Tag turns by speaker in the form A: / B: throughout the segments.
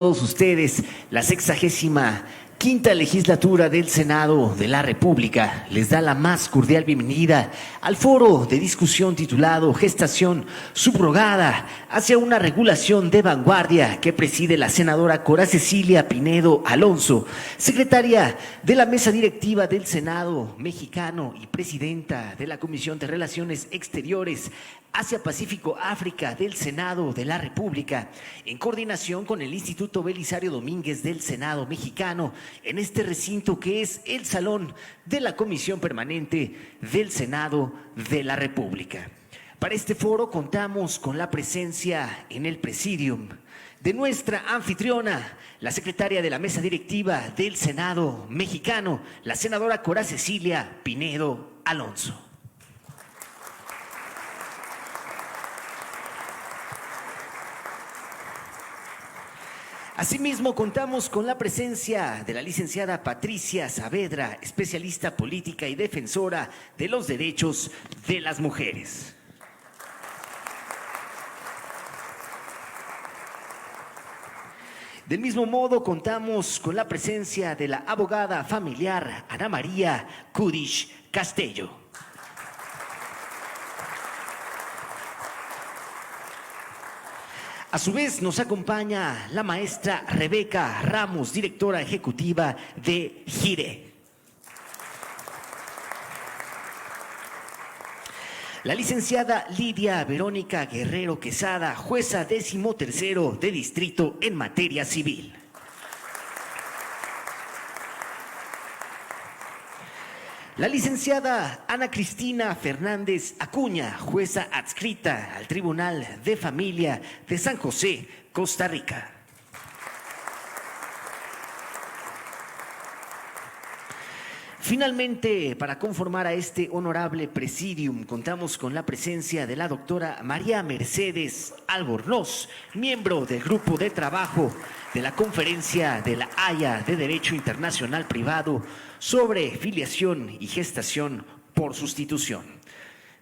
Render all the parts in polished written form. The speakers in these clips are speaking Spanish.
A: Todos ustedes, la 65ª legislatura del Senado de la República les da la más cordial bienvenida al foro de discusión titulado Gestación subrogada hacia una regulación de vanguardia que preside la senadora Cora Cecilia Pinedo Alonso, secretaria de la mesa directiva del Senado mexicano y presidenta de la Comisión de Relaciones Exteriores Asia-Pacífico-África del Senado de la República, en coordinación con el Instituto Belisario Domínguez del Senado mexicano, en este recinto que es el Salón de la Comisión Permanente del Senado de la República. Para este foro contamos con la presencia en el presidium de nuestra anfitriona, la secretaria de la mesa directiva del Senado mexicano, la senadora Cora Cecilia Pinedo Alonso. Asimismo, contamos con la presencia de la licenciada Patricia Saavedra, especialista política y defensora de los derechos de las mujeres. Del mismo modo, contamos con la presencia de la abogada familiar Ana María Kudish Castello. A su vez nos acompaña la maestra Rebeca Ramos, directora ejecutiva de GIRE. La licenciada Lidia Verónica Guerrero Quesada, jueza 13º de distrito en materia civil. La licenciada Ana Cristina Fernández Acuña, jueza adscrita al Tribunal de Familia de San José, Costa Rica. Finalmente, para conformar a este honorable presidium, contamos con la presencia de la doctora María Mercedes Albornoz, miembro del grupo de trabajo de la Conferencia de la Haya de Derecho Internacional Privado sobre filiación y gestación por sustitución.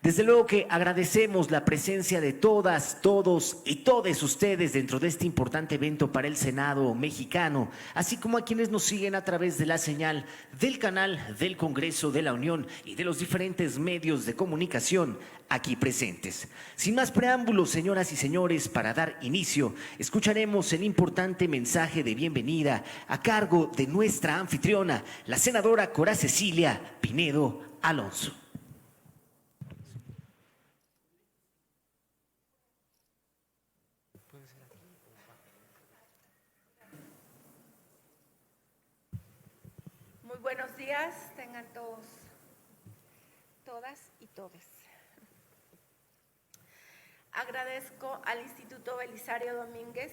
A: Desde luego que agradecemos la presencia de todas, todos y todes ustedes dentro de este importante evento para el Senado mexicano, así como a quienes nos siguen a través de la señal del canal del Congreso de la Unión y de los diferentes medios de comunicación aquí presentes. Sin más preámbulos, señoras y señores, para dar inicio, escucharemos el importante mensaje de bienvenida a cargo de nuestra anfitriona, la senadora Cora Cecilia Pinedo Alonso.
B: Muy buenos días, tengan todos, todas y todes. Agradezco al Instituto Belisario Domínguez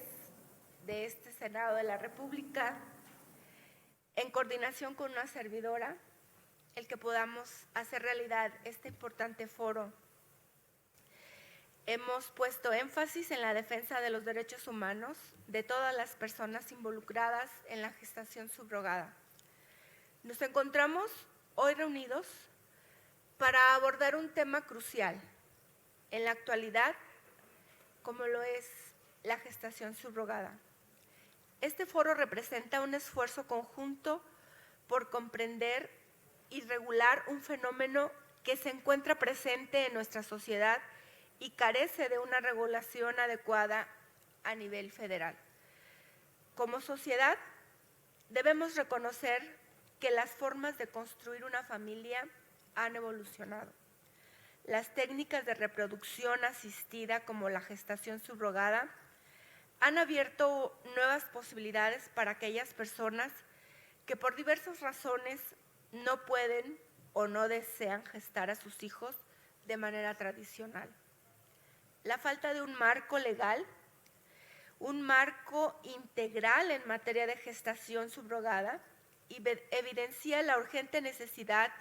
B: de este Senado de la República, en coordinación con una servidora, el que podamos hacer realidad este importante foro. Hemos puesto énfasis en la defensa de los derechos humanos de todas las personas involucradas en la gestación subrogada. Nos encontramos hoy reunidos para abordar un tema crucial en la actualidad, como lo es la gestación subrogada. Este foro representa un esfuerzo conjunto por comprender y regular un fenómeno que se encuentra presente en nuestra sociedad y carece de una regulación adecuada a nivel federal. Como sociedad, debemos reconocer que las formas de construir una familia han evolucionado. Las técnicas de reproducción asistida, como la gestación subrogada, han abierto nuevas posibilidades para aquellas personas que por diversas razones no pueden o no desean gestar a sus hijos de manera tradicional. La falta de un marco legal, un marco integral en materia de gestación subrogada, evidencia la urgente necesidad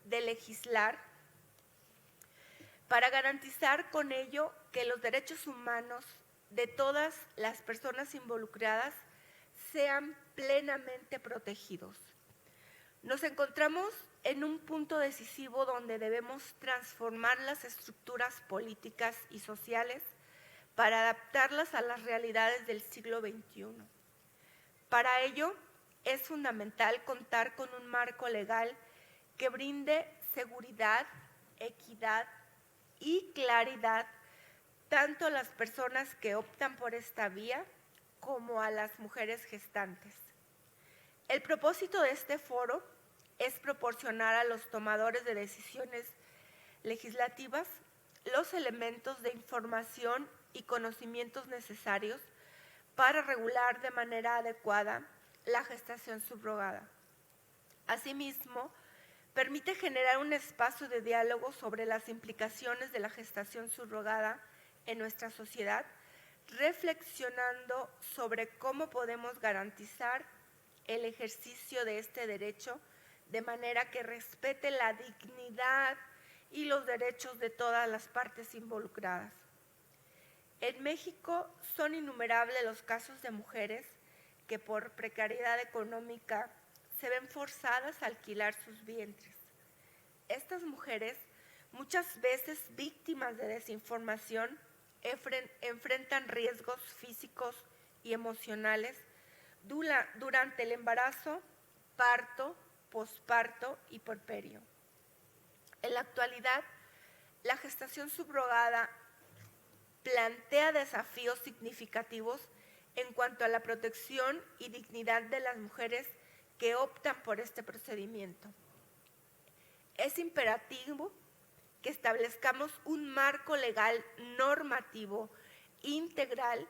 B: de legislar para garantizar con ello que los derechos humanos de todas las personas involucradas sean plenamente protegidos. Nos encontramos en un punto decisivo donde debemos transformar las estructuras políticas y sociales para adaptarlas a las realidades del siglo XXI. Para ello, es fundamental contar con un marco legal que brinde seguridad, equidad y claridad tanto a las personas que optan por esta vía como a las mujeres gestantes. El propósito de este foro es proporcionar a los tomadores de decisiones legislativas los elementos de información y conocimientos necesarios para regular de manera adecuada la gestación subrogada. Asimismo, permite generar un espacio de diálogo sobre las implicaciones de la gestación subrogada en nuestra sociedad, reflexionando sobre cómo podemos garantizar el ejercicio de este derecho de manera que respete la dignidad y los derechos de todas las partes involucradas. En México son innumerables los casos de mujeres que por precariedad económica se ven forzadas a alquilar sus vientres. Estas mujeres, muchas veces víctimas de desinformación, enfrentan riesgos físicos y emocionales durante el embarazo, parto, posparto y puerperio. En la actualidad, la gestación subrogada plantea desafíos significativos en cuanto a la protección y dignidad de las mujeres que optan por este procedimiento. Es imperativo que establezcamos un marco legal normativo integral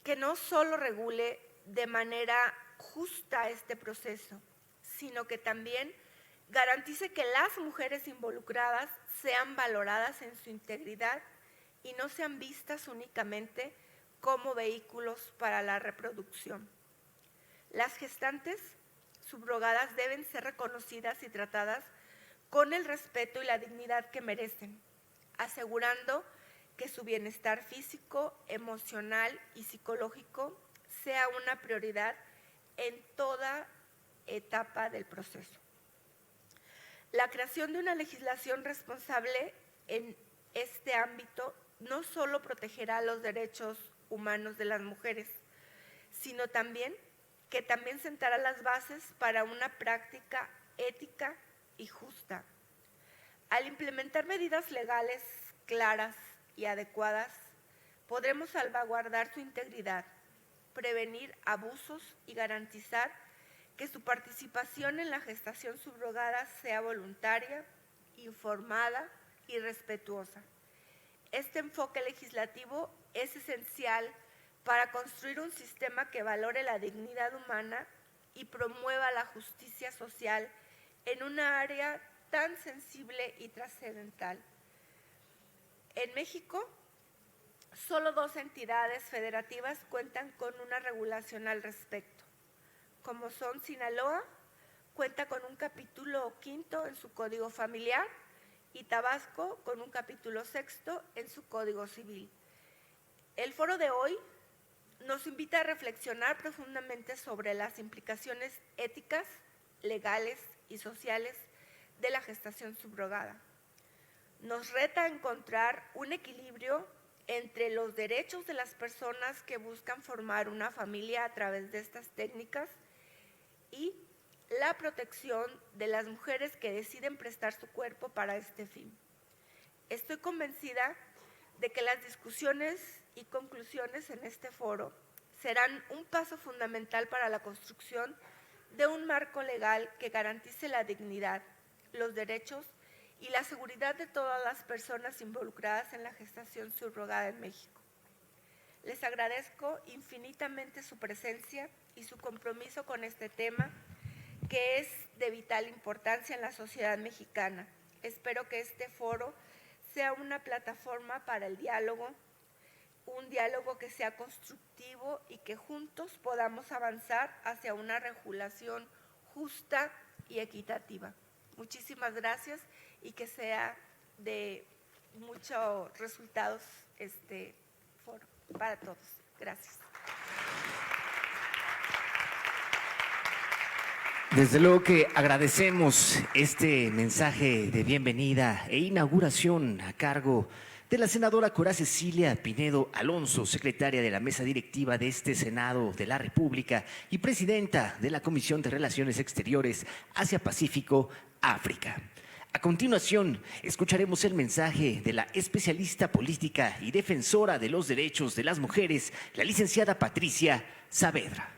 B: que no solo regule de manera justa este proceso, sino que también garantice que las mujeres involucradas sean valoradas en su integridad y no sean vistas únicamente como vehículos para la reproducción. Las gestantes subrogadas deben ser reconocidas y tratadas con el respeto y la dignidad que merecen, asegurando que su bienestar físico, emocional y psicológico sea una prioridad en toda etapa del proceso. La creación de una legislación responsable en este ámbito no solo protegerá los derechos humanos de las mujeres, sino también que también sentará las bases para una práctica ética y justa. Al implementar medidas legales claras y adecuadas, podremos salvaguardar su integridad, prevenir abusos y garantizar que su participación en la gestación subrogada sea voluntaria, informada y respetuosa. Este enfoque legislativo es esencial para construir un sistema que valore la dignidad humana y promueva la justicia social en una área tan sensible y trascendental. En México, solo 2 entidades federativas cuentan con una regulación al respecto, como son Sinaloa, cuenta con un capítulo 5 en su Código Familiar, y Tabasco con un capítulo 6 en su Código Civil. El foro de hoy nos invita a reflexionar profundamente sobre las implicaciones éticas, legales y sociales de la gestación subrogada. Nos reta a encontrar un equilibrio entre los derechos de las personas que buscan formar una familia a través de estas técnicas y la protección de las mujeres que deciden prestar su cuerpo para este fin. Estoy convencida de que las discusiones y conclusiones en este foro serán un paso fundamental para la construcción de un marco legal que garantice la dignidad, los derechos y la seguridad de todas las personas involucradas en la gestación subrogada en México. Les agradezco infinitamente su presencia y su compromiso con este tema, que es de vital importancia en la sociedad mexicana. Espero que este foro sea una plataforma para el diálogo, un diálogo que sea constructivo y que juntos podamos avanzar hacia una regulación justa y equitativa. Muchísimas gracias y que sea de muchos resultados este foro para todos. Gracias.
A: Desde luego que agradecemos este mensaje de bienvenida e inauguración a cargo de la senadora Cora Cecilia Pinedo Alonso, secretaria de la mesa directiva de este Senado de la República y presidenta de la Comisión de Relaciones Exteriores Asia-Pacífico, África. A continuación, escucharemos el mensaje de la especialista política y defensora de los derechos de las mujeres, la licenciada Patricia Saavedra.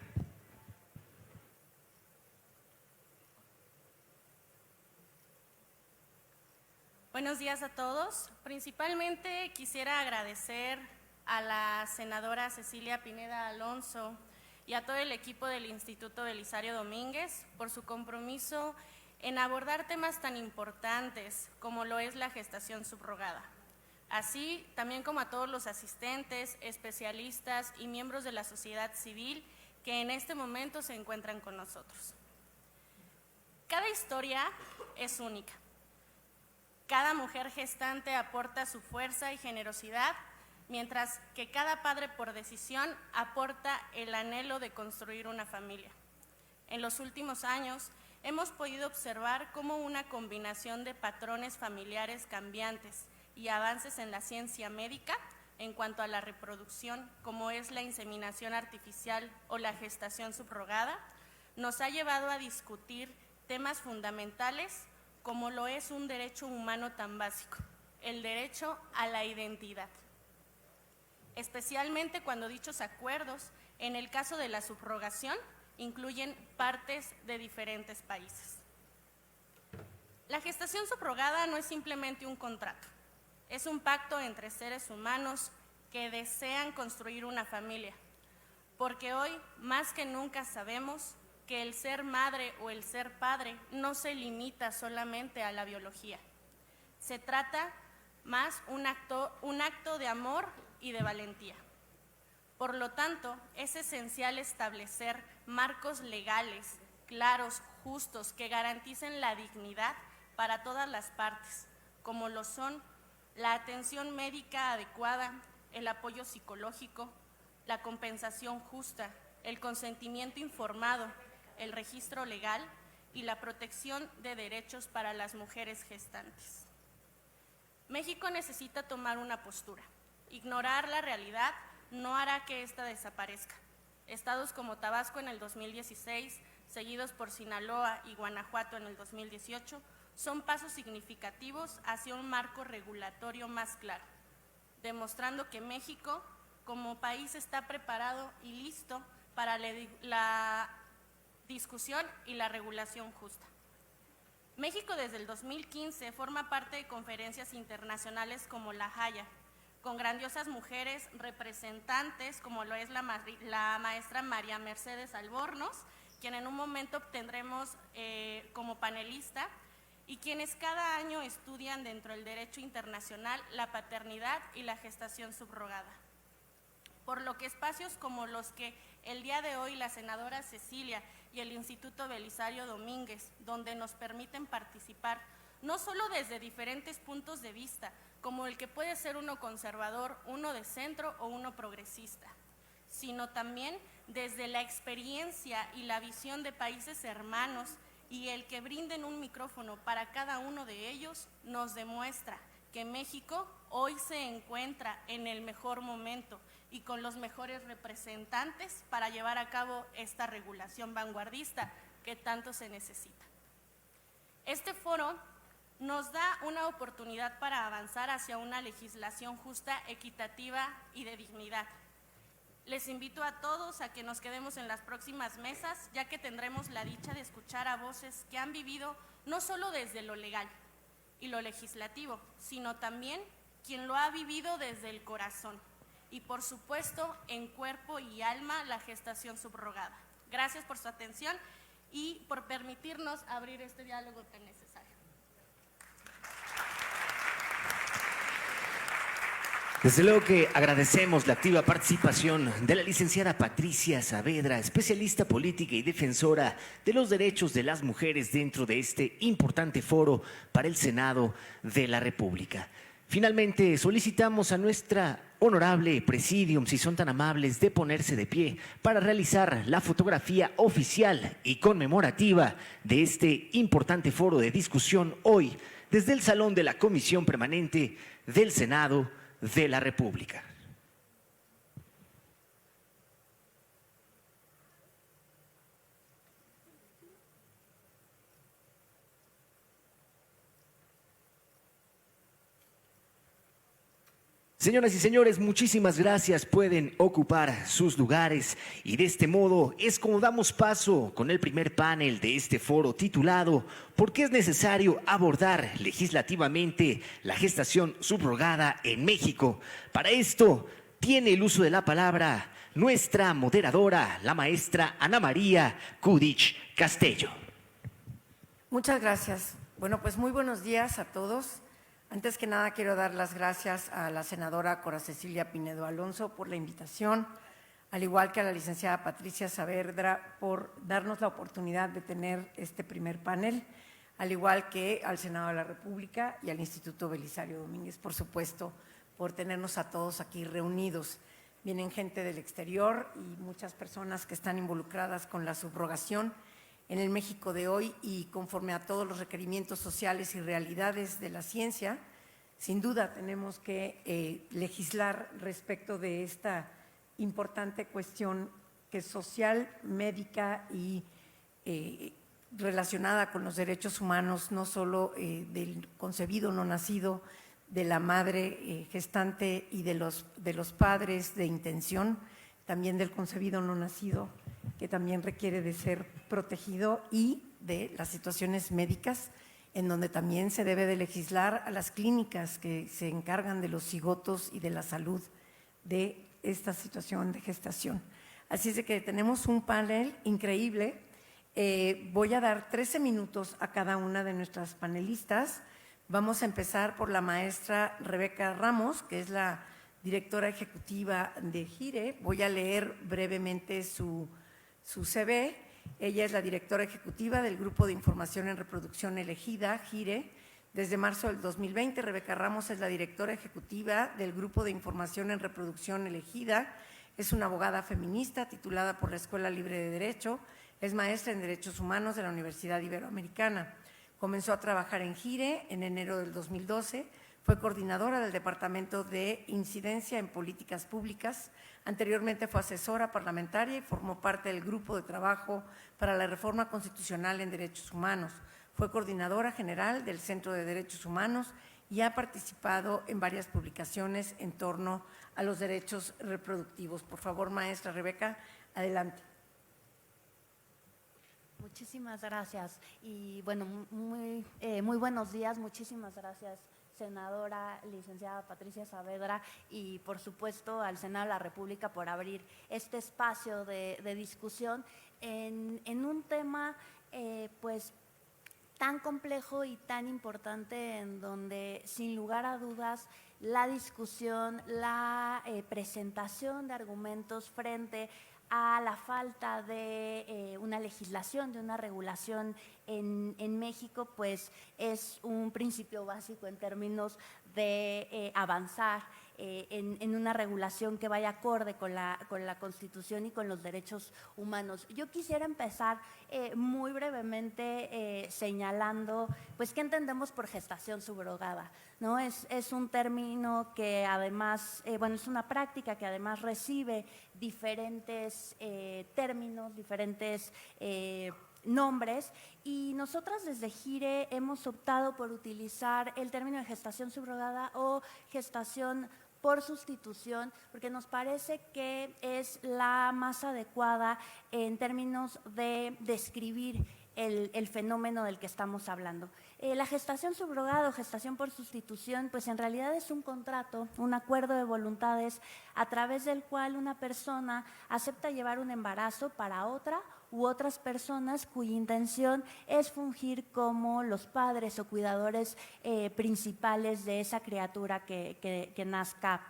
C: Buenos días a todos. Principalmente quisiera agradecer a la senadora Cecilia Pineda Alonso y a todo el equipo del Instituto Belisario Domínguez por su compromiso en abordar temas tan importantes como lo es la gestación subrogada. Así también como a todos los asistentes, especialistas y miembros de la sociedad civil que en este momento se encuentran con nosotros. Cada historia es única. Cada mujer gestante aporta su fuerza y generosidad, mientras que cada padre por decisión aporta el anhelo de construir una familia. En los últimos años hemos podido observar cómo una combinación de patrones familiares cambiantes y avances en la ciencia médica en cuanto a la reproducción, como es la inseminación artificial o la gestación subrogada, nos ha llevado a discutir temas fundamentales como lo es un derecho humano tan básico, el derecho a la identidad. Especialmente cuando dichos acuerdos, en el caso de la subrogación, incluyen partes de diferentes países. La gestación subrogada no es simplemente un contrato, es un pacto entre seres humanos que desean construir una familia, porque hoy más que nunca sabemos que el ser madre o el ser padre no se limita solamente a la biología. Se trata más un acto de amor y de valentía. Por lo tanto, es esencial establecer marcos legales, claros, justos, que garanticen la dignidad para todas las partes, como lo son la atención médica adecuada, el apoyo psicológico, la compensación justa, el consentimiento informado, el registro legal y la protección de derechos para las mujeres gestantes. México necesita tomar una postura. Ignorar la realidad no hará que ésta desaparezca. Estados como Tabasco en el 2016, seguidos por Sinaloa y Guanajuato en el 2018, son pasos significativos hacia un marco regulatorio más claro, demostrando que México como país está preparado y listo para la discusión y la regulación justa. México desde el 2015 forma parte de conferencias internacionales como La Haya, con grandiosas mujeres representantes como lo es la maestra María Mercedes Albornoz, quien en un momento tendremos como panelista, y quienes cada año estudian dentro del derecho internacional la paternidad y la gestación subrogada. Por lo que espacios como los que el día de hoy la senadora Cecilia y el Instituto Belisario Domínguez, donde nos permiten participar, no solo desde diferentes puntos de vista, como el que puede ser uno conservador, uno de centro o uno progresista, sino también desde la experiencia y la visión de países hermanos, y el que brinden un micrófono para cada uno de ellos nos demuestra que México hoy se encuentra en el mejor momento y con los mejores representantes para llevar a cabo esta regulación vanguardista que tanto se necesita. Este foro nos da una oportunidad para avanzar hacia una legislación justa, equitativa y de dignidad. Les invito a todos a que nos quedemos en las próximas mesas, ya que tendremos la dicha de escuchar a voces que han vivido no solo desde lo legal y lo legislativo, sino también quien lo ha vivido desde el corazón y, por supuesto, en cuerpo y alma, la gestación subrogada. Gracias por su atención y por permitirnos abrir este diálogo tan necesario.
A: Desde luego que agradecemos la activa participación de la licenciada Patricia Saavedra, especialista política y defensora de los derechos de las mujeres dentro de este importante foro para el Senado de la República. Finalmente, solicitamos a nuestra honorable Presidium, si son tan amables, de ponerse de pie para realizar la fotografía oficial y conmemorativa de este importante foro de discusión hoy desde el Salón de la Comisión Permanente del Senado de la República. Señoras y señores, muchísimas gracias. Pueden ocupar sus lugares y de este modo es como damos paso con el primer panel de este foro titulado ¿Por qué es necesario abordar legislativamente la gestación subrogada en México? Para esto tiene el uso de la palabra nuestra moderadora, la maestra Ana María Kudich Castello.
D: Muchas gracias. Bueno, pues muy buenos días a todos. Antes que nada, quiero dar las gracias a la senadora Cora Cecilia Pinedo Alonso por la invitación, al igual que a la licenciada Patricia Saavedra por darnos la oportunidad de tener este primer panel, al igual que al Senado de la República y al Instituto Belisario Domínguez, por supuesto, por tenernos a todos aquí reunidos. Vienen gente del exterior y muchas personas que están involucradas con la subrogación en el México de hoy y conforme a todos los requerimientos sociales y realidades de la ciencia, sin duda tenemos que legislar respecto de esta importante cuestión que es social, médica y relacionada con los derechos humanos, no solo del concebido no nacido, de la madre gestante y de los padres de intención, también del concebido no nacido, que también requiere de ser protegido, y de las situaciones médicas, en donde también se debe de legislar a las clínicas que se encargan de los cigotos y de la salud de esta situación de gestación. Así es de que tenemos un panel increíble. Voy a dar 13 minutos a cada una de nuestras panelistas. Vamos a empezar por la maestra Rebeca Ramos, que es la directora ejecutiva de GIRE. Voy a leer brevemente su CV. Ella es la directora ejecutiva del Grupo de Información en Reproducción Elegida, GIRE. Desde marzo del 2020, Rebeca Ramos es la directora ejecutiva del Grupo de Información en Reproducción Elegida. Es una abogada feminista titulada por la Escuela Libre de Derecho. Es maestra en Derechos Humanos de la Universidad Iberoamericana. Comenzó a trabajar en GIRE en enero del 2012. Fue coordinadora del Departamento de Incidencia en Políticas Públicas. Anteriormente fue asesora parlamentaria y formó parte del Grupo de Trabajo para la Reforma Constitucional en Derechos Humanos. Fue coordinadora general del Centro de Derechos Humanos y ha participado en varias publicaciones en torno a los derechos reproductivos. Por favor, maestra Rebeca, adelante.
E: Muchísimas gracias y bueno, muy buenos días. Muchísimas gracias, senadora licenciada Patricia Saavedra, y por supuesto al Senado de la República por abrir este espacio de discusión en un tema pues tan complejo y tan importante, en donde sin lugar a dudas la discusión, la presentación de argumentos frente a la falta de una legislación, de una regulación en México, pues es un principio básico en términos de avanzar en una regulación que vaya acorde con la Constitución y con los derechos humanos. Yo quisiera empezar muy brevemente señalando pues qué entendemos por gestación subrogada, ¿no? Es un término que además, es una práctica que además recibe diferentes términos, diferentes nombres, y nosotras desde GIRE hemos optado por utilizar el término de gestación subrogada o gestación por sustitución, porque nos parece que es la más adecuada en términos de describir el fenómeno del que estamos hablando. La gestación subrogada o gestación por sustitución, pues en realidad es un contrato, un acuerdo de voluntades a través del cual una persona acepta llevar un embarazo para otra u otras personas cuya intención es fungir como los padres o cuidadores principales de esa criatura que nazca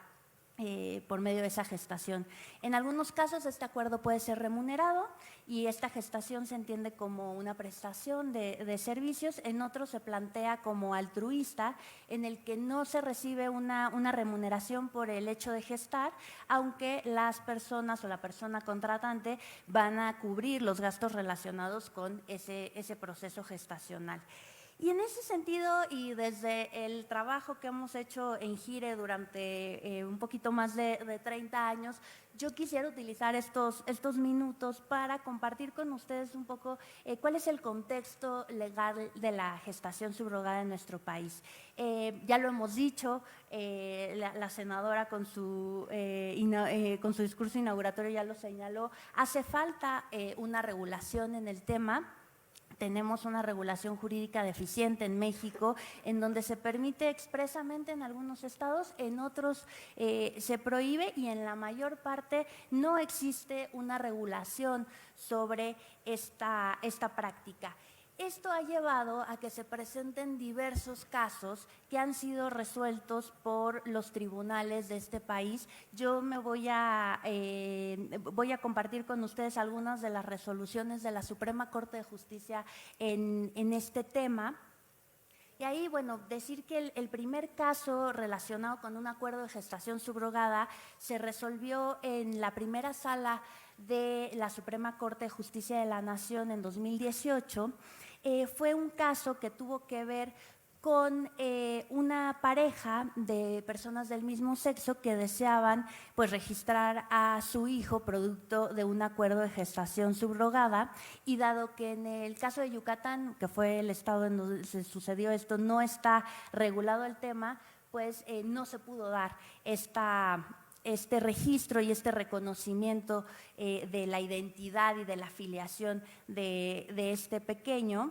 E: por medio de esa gestación. En algunos casos este acuerdo puede ser remunerado y esta gestación se entiende como una prestación de servicios. En otros se plantea como altruista, en el que no se recibe una remuneración por el hecho de gestar, aunque las personas o la persona contratante van a cubrir los gastos relacionados con ese proceso gestacional. Y en ese sentido, y desde el trabajo que hemos hecho en Gire durante un poquito más de 30 años, yo quisiera utilizar estos minutos para compartir con ustedes un poco cuál es el contexto legal de la gestación subrogada en nuestro país. Ya lo hemos dicho, la senadora con su discurso inauguratorio ya lo señaló, hace falta una regulación en el tema. Tenemos una regulación jurídica deficiente en México, en donde se permite expresamente en algunos estados, en otros se prohíbe y en la mayor parte no existe una regulación sobre esta práctica. Esto ha llevado a que se presenten diversos casos que han sido resueltos por los tribunales de este país. Yo me voy a compartir con ustedes algunas de las resoluciones de la Suprema Corte de Justicia en este tema. Y ahí, bueno, decir que el primer caso relacionado con un acuerdo de gestación subrogada se resolvió en la primera sala de la Suprema Corte de Justicia de la Nación en 2018. Fue un caso que tuvo que ver con una pareja de personas del mismo sexo que deseaban pues registrar a su hijo producto de un acuerdo de gestación subrogada, y dado que en el caso de Yucatán, que fue el estado en donde se sucedió esto, no está regulado el tema, pues no se pudo dar este registro y este reconocimiento de la identidad y de la filiación de este pequeño.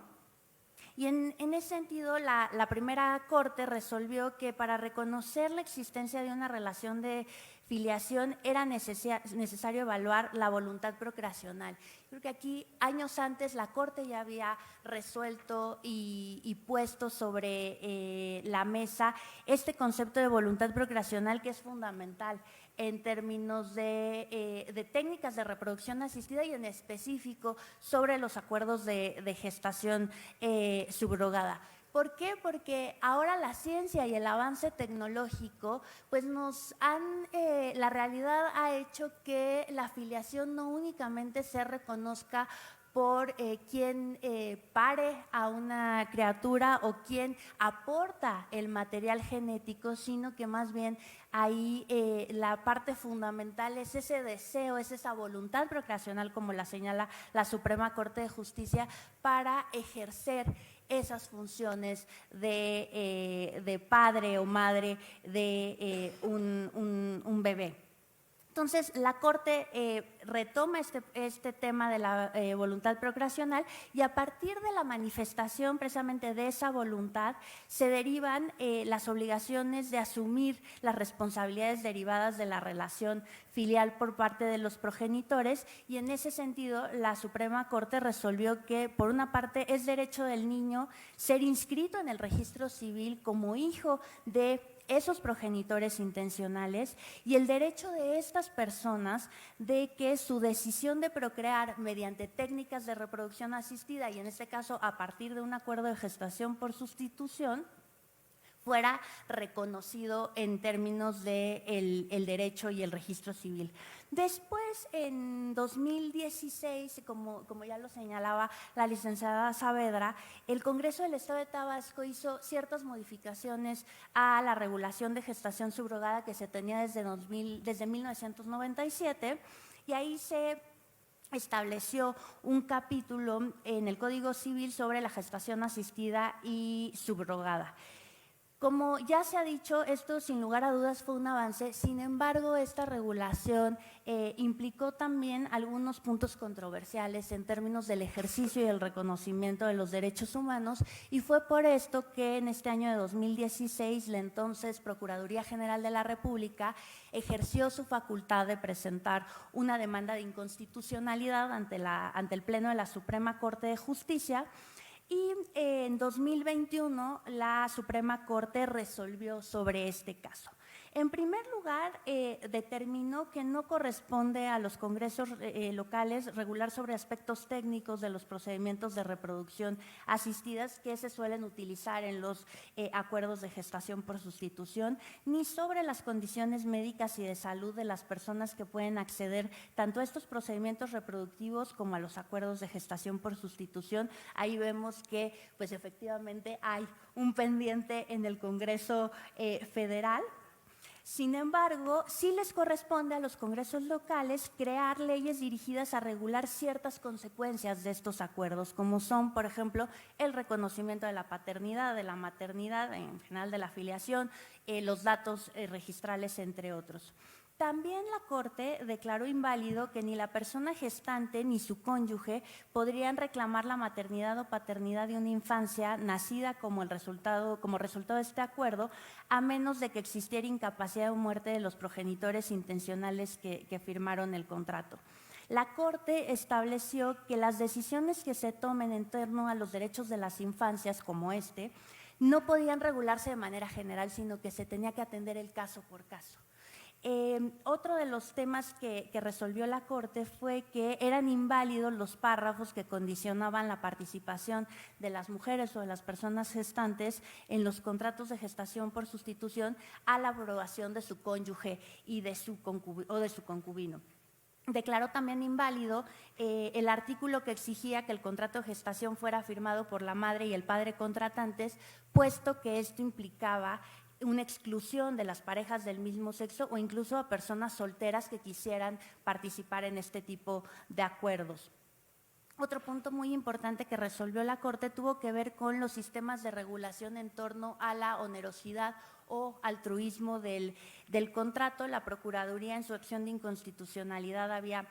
E: Y en ese sentido, la primera corte resolvió que para reconocer la existencia de una relación de filiación era necesario evaluar la voluntad procreacional. Creo que aquí, años antes, la Corte ya había resuelto y puesto sobre la mesa este concepto de voluntad procreacional, que es fundamental en términos de técnicas de reproducción asistida y en específico sobre los acuerdos de gestación subrogada. ¿Por qué? Porque ahora la ciencia y el avance tecnológico, pues la realidad ha hecho que la filiación no únicamente se reconozca por quien pare a una criatura o quien aporta el material genético, sino que más bien ahí la parte fundamental es ese deseo, es esa voluntad procreacional, como la señala la Suprema Corte de Justicia, para ejercer esas funciones de padre o madre de un bebé. Entonces, la Corte retoma este tema de la voluntad procreacional, y a partir de la manifestación precisamente de esa voluntad se derivan las obligaciones de asumir las responsabilidades derivadas de la relación filial por parte de los progenitores, y en ese sentido la Suprema Corte resolvió que, por una parte, es derecho del niño ser inscrito en el registro civil como hijo de esos progenitores intencionales, y el derecho de estas personas de que su decisión de procrear mediante técnicas de reproducción asistida, y en este caso a partir de un acuerdo de gestación por sustitución, fuera reconocido en términos del derecho y el registro civil. Después, en 2016, como ya lo señalaba la licenciada Saavedra, el Congreso del Estado de Tabasco hizo ciertas modificaciones a la regulación de gestación subrogada que se tenía desde 1997, y ahí se estableció un capítulo en el Código Civil sobre la gestación asistida y subrogada. Como ya se ha dicho, esto sin lugar a dudas fue un avance. Sin embargo, esta regulación implicó también algunos puntos controversiales en términos del ejercicio y el reconocimiento de los derechos humanos, y fue por esto que en este año de 2016 la entonces Procuraduría General de la República ejerció su facultad de presentar una demanda de inconstitucionalidad ante el Pleno de la Suprema Corte de Justicia. Y en 2021 la Suprema Corte resolvió sobre este caso. En primer lugar, determinó que no corresponde a los congresos locales regular sobre aspectos técnicos de los procedimientos de reproducción asistidas que se suelen utilizar en los acuerdos de gestación por sustitución, ni sobre las condiciones médicas y de salud de las personas que pueden acceder tanto a estos procedimientos reproductivos como a los acuerdos de gestación por sustitución. Ahí vemos que, pues, efectivamente hay un pendiente en el Congreso federal. Sin embargo, sí les corresponde a los congresos locales crear leyes dirigidas a regular ciertas consecuencias de estos acuerdos, como son, por ejemplo, el reconocimiento de la paternidad, de la maternidad, en general de la filiación, los datos registrales, entre otros. También la Corte declaró inválido que ni la persona gestante ni su cónyuge podrían reclamar la maternidad o paternidad de una infancia nacida como resultado de este acuerdo, a menos de que existiera incapacidad o muerte de los progenitores intencionales que firmaron el contrato. La Corte estableció que las decisiones que se tomen en torno a los derechos de las infancias, como este, no podían regularse de manera general, sino que se tenía que atender el caso por caso. Otro de los temas que resolvió la Corte fue que eran inválidos los párrafos que condicionaban la participación de las mujeres o de las personas gestantes en los contratos de gestación por sustitución a la aprobación de su cónyuge y de su concubino. Declaró también inválido el artículo que exigía que el contrato de gestación fuera firmado por la madre y el padre contratantes, puesto que esto implicaba una exclusión de las parejas del mismo sexo o incluso a personas solteras que quisieran participar en este tipo de acuerdos. Otro punto muy importante que resolvió la Corte tuvo que ver con los sistemas de regulación en torno a la onerosidad o altruismo del contrato. La Procuraduría, en su acción de inconstitucionalidad, había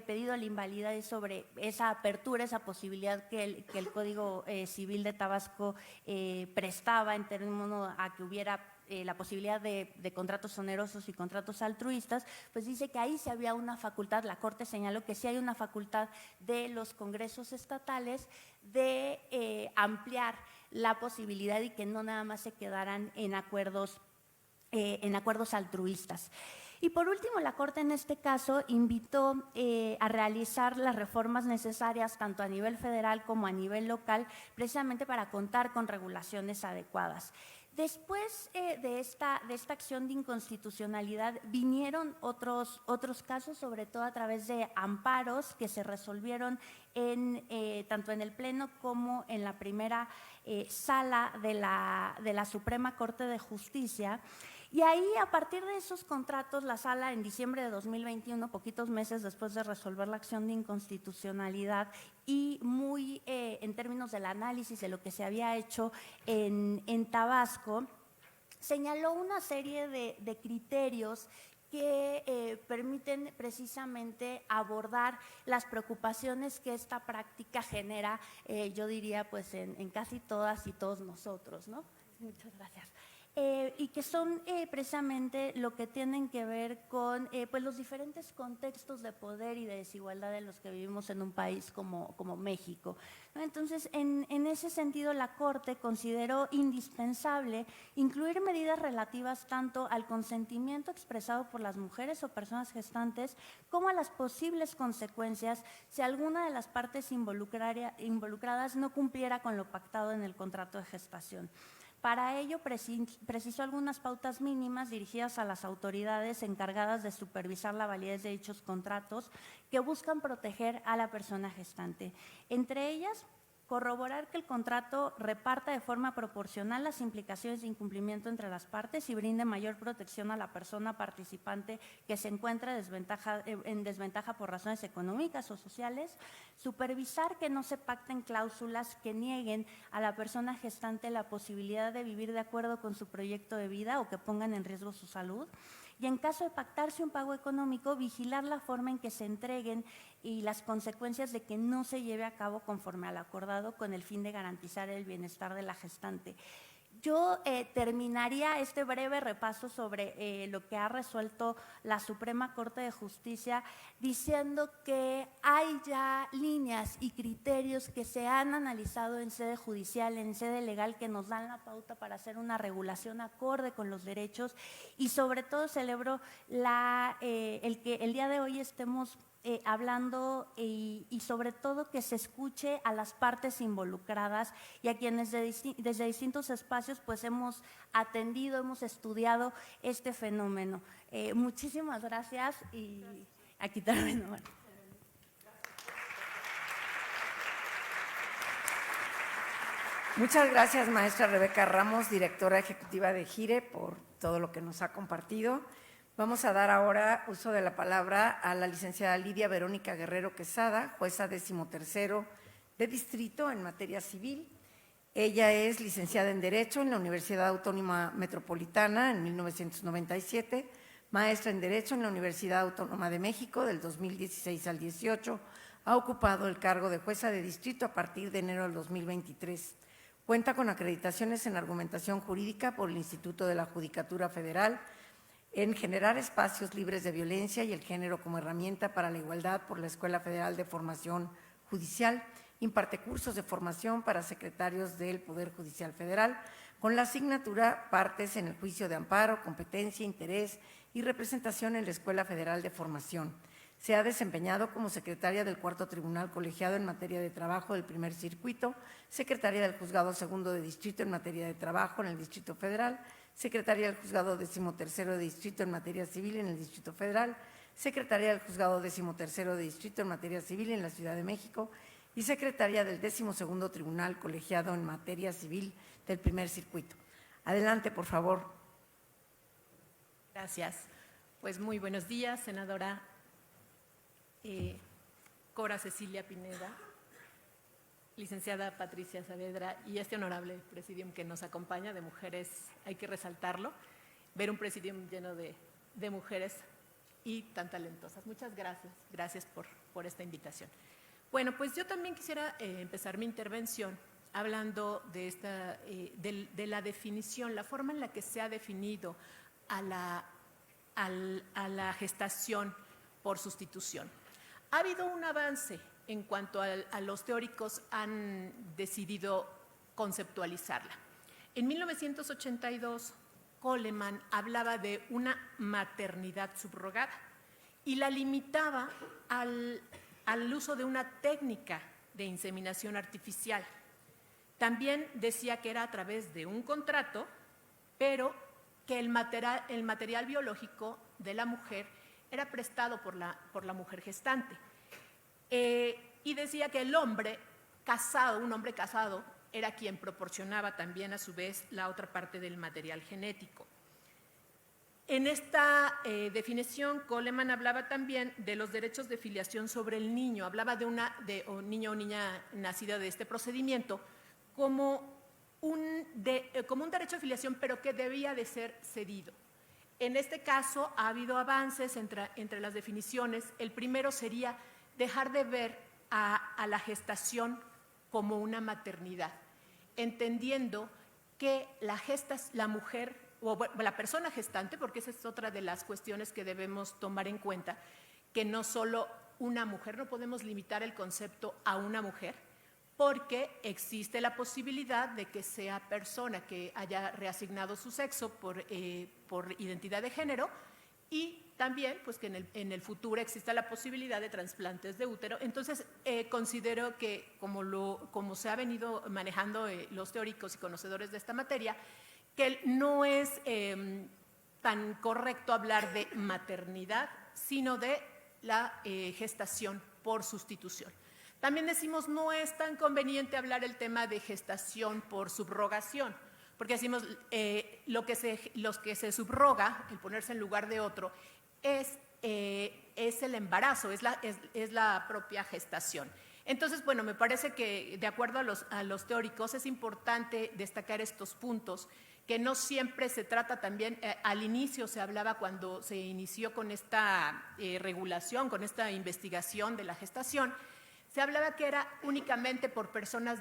E: pedido la invalidez sobre esa apertura, esa posibilidad que el Código Civil de Tabasco prestaba en términos a que hubiera la posibilidad de contratos onerosos y contratos altruistas. Pues dice que ahí sí había una facultad, la Corte señaló que sí hay una facultad de los congresos estatales de ampliar la posibilidad y que no nada más se quedaran en acuerdos altruistas. Y por último, la Corte en este caso invitó a realizar las reformas necesarias tanto a nivel federal como a nivel local, precisamente para contar con regulaciones adecuadas. Después de esta acción de inconstitucionalidad vinieron otros casos, sobre todo a través de amparos que se resolvieron tanto en el Pleno como en la primera sala de la Suprema Corte de Justicia. Y ahí, a partir de esos contratos, la Sala en diciembre de 2021, poquitos meses después de resolver la acción de inconstitucionalidad y muy en términos del análisis de lo que se había hecho en Tabasco, señaló una serie de criterios que permiten precisamente abordar las preocupaciones que esta práctica genera, yo diría, pues en casi todas y todos nosotros, ¿no? Muchas gracias. Y que son precisamente lo que tienen que ver con pues los diferentes contextos de poder y de desigualdad en los que vivimos en un país como México, ¿no? Entonces, en ese sentido, la Corte consideró indispensable incluir medidas relativas tanto al consentimiento expresado por las mujeres o personas gestantes como a las posibles consecuencias si alguna de las partes involucradas no cumpliera con lo pactado en el contrato de gestación. Para ello, precisó algunas pautas mínimas dirigidas a las autoridades encargadas de supervisar la validez de dichos contratos que buscan proteger a la persona gestante. Entre ellas, corroborar que el contrato reparta de forma proporcional las implicaciones de incumplimiento entre las partes y brinde mayor protección a la persona participante que se encuentra en desventaja por razones económicas o sociales, supervisar que no se pacten cláusulas que nieguen a la persona gestante la posibilidad de vivir de acuerdo con su proyecto de vida o que pongan en riesgo su salud, y en caso de pactarse un pago económico, vigilar la forma en que se entreguen y las consecuencias de que no se lleve a cabo conforme al acordado con el fin de garantizar el bienestar de la gestante. Yo terminaría este breve repaso sobre lo que ha resuelto la Suprema Corte de Justicia diciendo que hay ya líneas y criterios que se han analizado en sede judicial, en sede legal, que nos dan la pauta para hacer una regulación acorde con los derechos, y sobre todo celebro el que el día de hoy estemos hablando y sobre todo que se escuche a las partes involucradas y a quienes desde distintos espacios pues hemos atendido, hemos estudiado este fenómeno. Muchísimas gracias y a quitarme el número.
D: Muchas gracias, maestra Rebeca Ramos, directora ejecutiva de GIRE, por todo lo que nos ha compartido. Vamos a dar ahora uso de la palabra a la licenciada Lidia Verónica Guerrero Quesada, jueza 13º de distrito en materia civil. Ella es licenciada en Derecho en la Universidad Autónoma Metropolitana en 1997, maestra en Derecho en la Universidad Autónoma de México del 2016 al 18. Ha ocupado el cargo de jueza de distrito a partir de enero del 2023. Cuenta con acreditaciones en argumentación jurídica por el Instituto de la Judicatura Federal, en generar espacios libres de violencia y el género como herramienta para la igualdad por la Escuela Federal de Formación Judicial. Imparte cursos de formación para secretarios del Poder Judicial Federal con la asignatura Partes en el Juicio de Amparo, Competencia, Interés y Representación en la Escuela Federal de Formación. Se ha desempeñado como secretaria del Cuarto Tribunal Colegiado en materia de trabajo del Primer Circuito, secretaria del Juzgado Segundo de Distrito en materia de trabajo en el Distrito Federal, secretaria del Juzgado 13º de Distrito en materia civil en el Distrito Federal, secretaria del Juzgado 13º de Distrito en materia civil en la Ciudad de México y secretaria del 12º Tribunal Colegiado en materia civil del Primer Circuito. Adelante, por favor.
F: Gracias. Pues muy buenos días, senadora Cora Cecilia Pineda, licenciada Patricia Saavedra y este honorable presidium que nos acompaña de mujeres, hay que resaltarlo, ver un presidium lleno de mujeres y tan talentosas. Muchas gracias, gracias por esta invitación. Bueno, pues yo también quisiera empezar mi intervención hablando de la definición, la forma en la que se ha definido a la gestación por sustitución. Ha habido un avance en cuanto a los teóricos han decidido conceptualizarla. En 1982, Coleman hablaba de una maternidad subrogada y la limitaba al uso de una técnica de inseminación artificial. También decía que era a través de un contrato, pero que el material biológico de la mujer era prestado por la mujer gestante. Y decía que el hombre casado, un hombre casado, era quien proporcionaba también a su vez la otra parte del material genético. En esta definición, Coleman hablaba también de los derechos de filiación sobre el niño, hablaba de un niño o niña nacida de este procedimiento como un derecho de filiación, pero que debía de ser cedido. En este caso ha habido avances entre las definiciones. El primero sería dejar de ver a la gestación como una maternidad, entendiendo que la mujer o la persona gestante, porque esa es otra de las cuestiones que debemos tomar en cuenta, que no solo una mujer, no podemos limitar el concepto a una mujer, porque existe la posibilidad de que sea persona que haya reasignado su sexo por identidad de género, y también pues que en el futuro exista la posibilidad de trasplantes de útero. Entonces considero que como se ha venido manejando los teóricos y conocedores de esta materia, que no es tan correcto hablar de maternidad, sino de la gestación por sustitución. También decimos no es tan conveniente hablar el tema de gestación por subrogación, porque decimos lo que se subroga, el ponerse en lugar de otro, es el embarazo, es la propia gestación. Entonces, bueno, me parece que de acuerdo a los teóricos es importante destacar estos puntos, que no siempre se trata también, al inicio se hablaba cuando se inició con esta regulación, con esta investigación de la gestación, se hablaba que era únicamente por personas,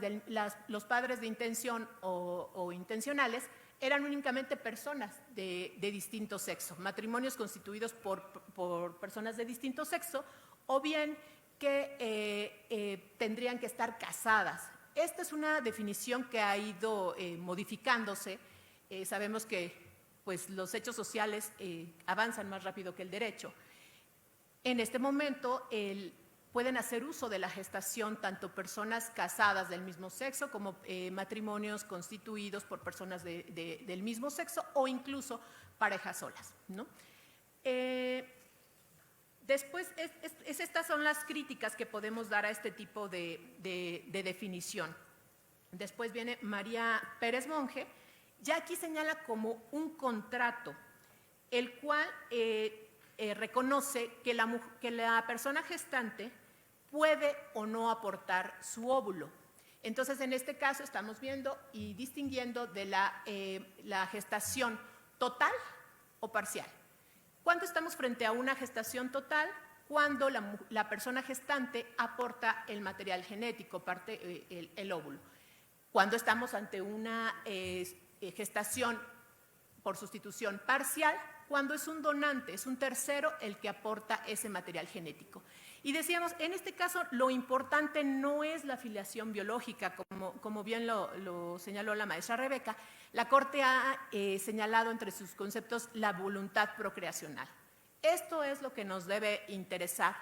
F: los padres de intención o intencionales, eran únicamente personas de distinto sexo, matrimonios constituidos por personas de distinto sexo, o bien que tendrían que estar casadas. Esta es una definición que ha ido modificándose. Sabemos que pues, los hechos sociales avanzan más rápido que el derecho. En este momento, pueden hacer uso de la gestación tanto personas casadas del mismo sexo como matrimonios constituidos por personas del mismo sexo o incluso parejas solas, ¿no? Después, estas son las críticas que podemos dar a este tipo de definición. Después viene María Pérez Monge, ya aquí señala como un contrato, el cual reconoce que la persona gestante puede o no aportar su óvulo. Entonces, en este caso estamos viendo y distinguiendo de la gestación total o parcial. ¿Cuándo estamos frente a una gestación total? Cuando la persona gestante aporta el material genético, el óvulo. Cuando estamos ante una gestación por sustitución parcial, cuando es un donante, es un tercero el que aporta ese material genético. Y decíamos, en este caso lo importante no es la filiación biológica, como bien lo señaló la maestra Rebeca. La Corte ha señalado entre sus conceptos la voluntad procreacional. Esto es lo que nos debe interesar,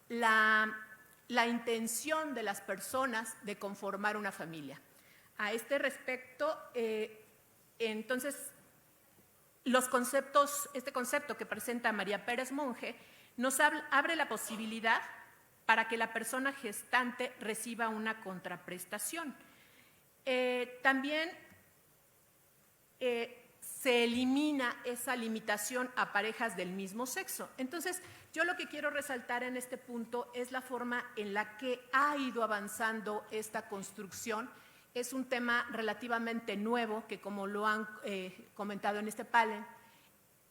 F: la intención de las personas de conformar una familia. A este respecto, entonces, este concepto que presenta María Pérez Monge nos abre la posibilidad para que la persona gestante reciba una contraprestación. También se elimina esa limitación a parejas del mismo sexo. Entonces, yo lo que quiero resaltar en este punto es la forma en la que ha ido avanzando esta construcción. Es un tema relativamente nuevo que, como lo han comentado en este panel,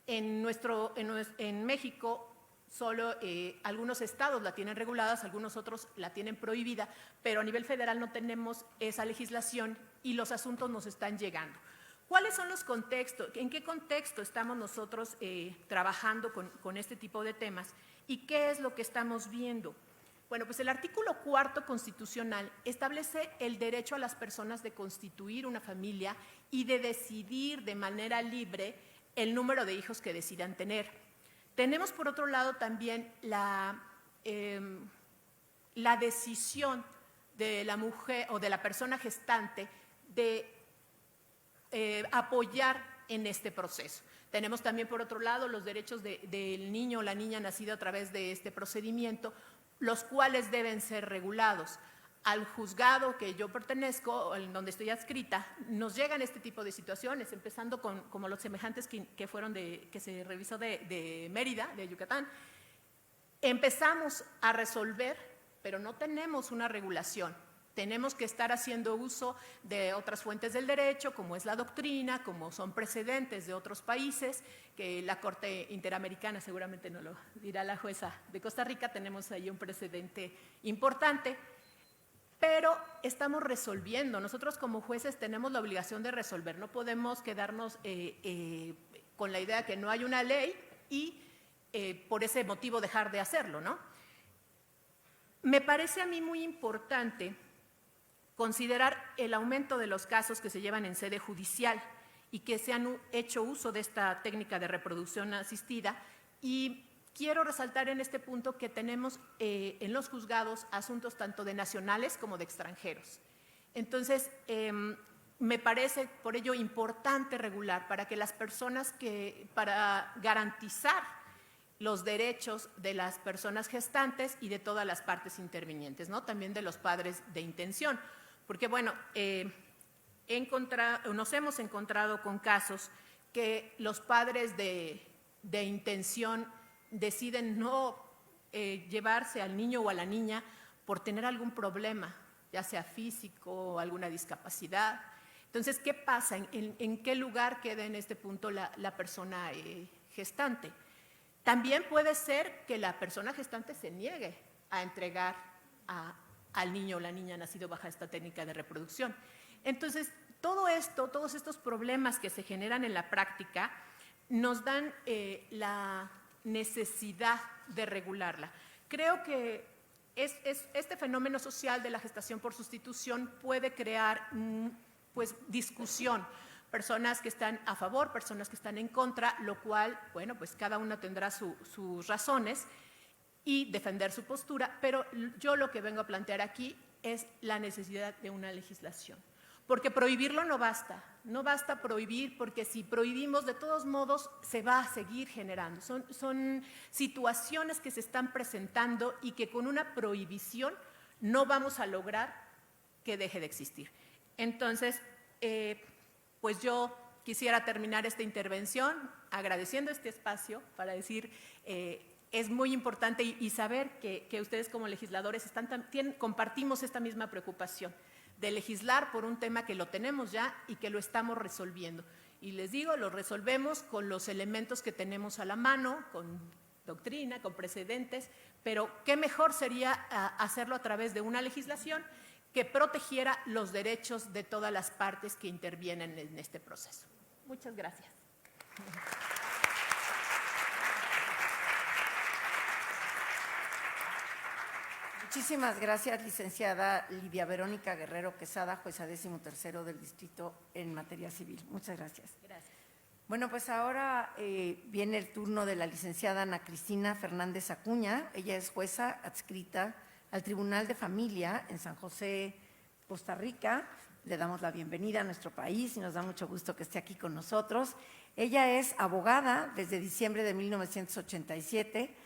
F: en México solo algunos estados la tienen reguladas, algunos otros la tienen prohibida, pero a nivel federal no tenemos esa legislación y los asuntos nos están llegando. ¿Cuáles son los contextos? ¿En qué contexto estamos nosotros trabajando con este tipo de temas? ¿Y qué es lo que estamos viendo? Bueno, pues el artículo 4 constitucional establece el derecho a las personas de constituir una familia y de decidir de manera libre el número de hijos que decidan tener. Tenemos, por otro lado, también la decisión de la mujer o de la persona gestante de apoyar en este proceso. Tenemos también, por otro lado, los derechos del niño o la niña nacido a través de este procedimiento, los cuales deben ser regulados. Al juzgado que yo pertenezco, en donde estoy adscrita, nos llegan este tipo de situaciones, empezando como los semejantes que se revisó de Mérida, de Yucatán. Empezamos a resolver, pero no tenemos una regulación. Tenemos que estar haciendo uso de otras fuentes del derecho, como es la doctrina, como son precedentes de otros países, que la Corte Interamericana seguramente nos lo dirá la jueza de Costa Rica. Tenemos ahí un precedente importante, pero estamos resolviendo. Nosotros como jueces tenemos la obligación de resolver. No podemos quedarnos con la idea que no hay una ley y por ese motivo dejar de hacerlo, ¿no? Me parece a mí muy importante considerar el aumento de los casos que se llevan en sede judicial y que se han hecho uso de esta técnica de reproducción asistida, y quiero resaltar en este punto que tenemos en los juzgados asuntos tanto de nacionales como de extranjeros. Entonces, me parece por ello importante regular para que las personas para garantizar los derechos de las personas gestantes y de todas las partes intervinientes, ¿no? También de los padres de intención. Porque, bueno, nos hemos encontrado con casos que los padres de intención deciden no llevarse al niño o a la niña por tener algún problema, ya sea físico o alguna discapacidad. Entonces, ¿qué pasa? ¿En qué lugar queda en este punto la persona gestante? También puede ser que la persona gestante se niegue a entregar a al niño o la niña nacido bajo esta técnica de reproducción. Entonces, todo esto, todos estos problemas que se generan en la práctica nos dan la necesidad de regularla. Creo que este fenómeno social de la gestación por sustitución puede crear pues, discusión, personas que están a favor, personas que están en contra, lo cual, bueno, pues cada uno tendrá sus razones y defender su postura, pero yo lo que vengo a plantear aquí es la necesidad de una legislación. Porque prohibirlo no basta prohibir, porque si prohibimos, de todos modos, se va a seguir generando. Son situaciones que se están presentando y que con una prohibición no vamos a lograr que deje de existir. Entonces, pues yo quisiera terminar esta intervención agradeciendo este espacio para decir, es muy importante y saber que ustedes como legisladores compartimos esta misma preocupación de legislar por un tema que lo tenemos ya y que lo estamos resolviendo. Y les digo, lo resolvemos con los elementos que tenemos a la mano, con doctrina, con precedentes, pero qué mejor sería hacerlo a través de una legislación que protegiera los derechos de todas las partes que intervienen en este proceso. Muchas gracias.
D: Muchísimas gracias, licenciada Lidia Verónica Guerrero Quesada, jueza 13º del distrito en materia civil. Muchas gracias.
F: Gracias.
D: Bueno, pues ahora viene el turno de la licenciada Ana Cristina Fernández Acuña. Ella es jueza adscrita al Tribunal de Familia en San José, Costa Rica. Le damos la bienvenida a nuestro país y nos da mucho gusto que esté aquí con nosotros. Ella es abogada desde diciembre de 1987.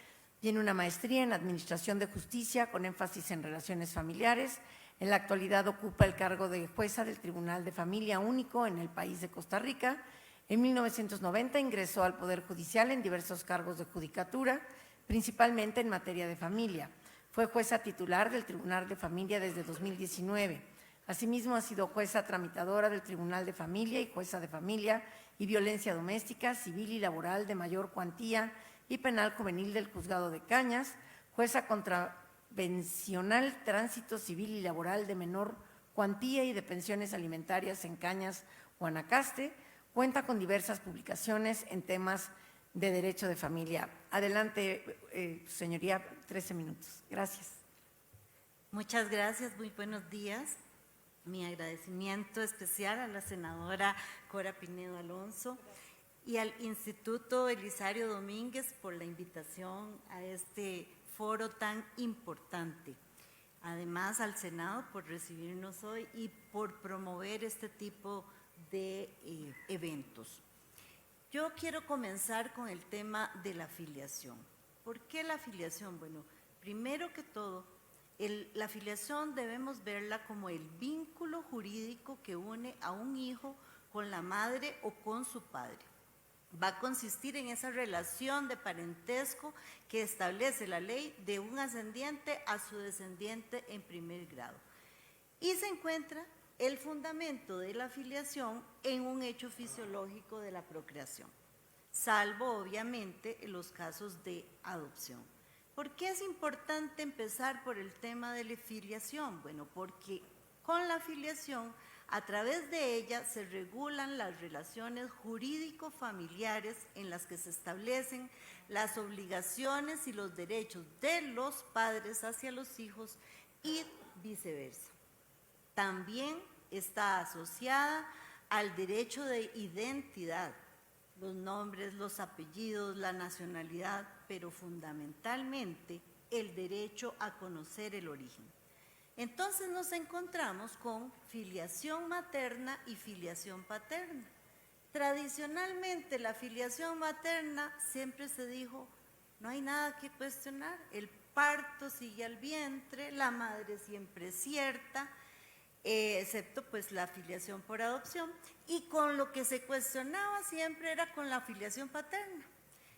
D: Tiene una maestría en Administración de Justicia con énfasis en relaciones familiares. En la actualidad ocupa el cargo de jueza del Tribunal de Familia único en el país de Costa Rica. En 1990 ingresó al Poder Judicial en diversos cargos de judicatura, principalmente en materia de familia. Fue jueza titular del Tribunal de Familia desde 2019. Asimismo, ha sido jueza tramitadora del Tribunal de Familia y jueza de familia y violencia doméstica, civil y laboral de mayor cuantía y penal juvenil del Juzgado de Cañas, jueza contravencional, tránsito civil y laboral de menor cuantía y de pensiones alimentarias en Cañas, Guanacaste. Cuenta con diversas publicaciones en temas de derecho de familia. Adelante, señoría, 13 minutos. Gracias.
G: Muchas gracias, muy buenos días. Mi agradecimiento especial a la senadora Cora Pinedo Alonso y al Instituto Elisario Domínguez por la invitación a este foro tan importante. Además, al Senado por recibirnos hoy y por promover este tipo de eventos. Yo quiero comenzar con el tema de la filiación. ¿Por qué la filiación? Bueno, primero que todo, la filiación debemos verla como el vínculo jurídico que une a un hijo con la madre o con su padre. Va a consistir en esa relación de parentesco que establece la ley de un ascendiente a su descendiente en primer grado. Y se encuentra el fundamento de la filiación en un hecho fisiológico de la procreación, salvo obviamente en los casos de adopción. ¿Por qué es importante empezar por el tema de la filiación? Bueno, porque con la filiación, a través de ella se regulan las relaciones jurídico-familiares en las que se establecen las obligaciones y los derechos de los padres hacia los hijos y viceversa. También está asociada al derecho de identidad, los nombres, los apellidos, la nacionalidad, pero fundamentalmente el derecho a conocer el origen. Entonces nos encontramos con filiación materna y filiación paterna. Tradicionalmente la filiación materna siempre se dijo, no hay nada que cuestionar, el parto sigue al vientre, la madre siempre es cierta, excepto pues la filiación por adopción, y con lo que se cuestionaba siempre era con la filiación paterna,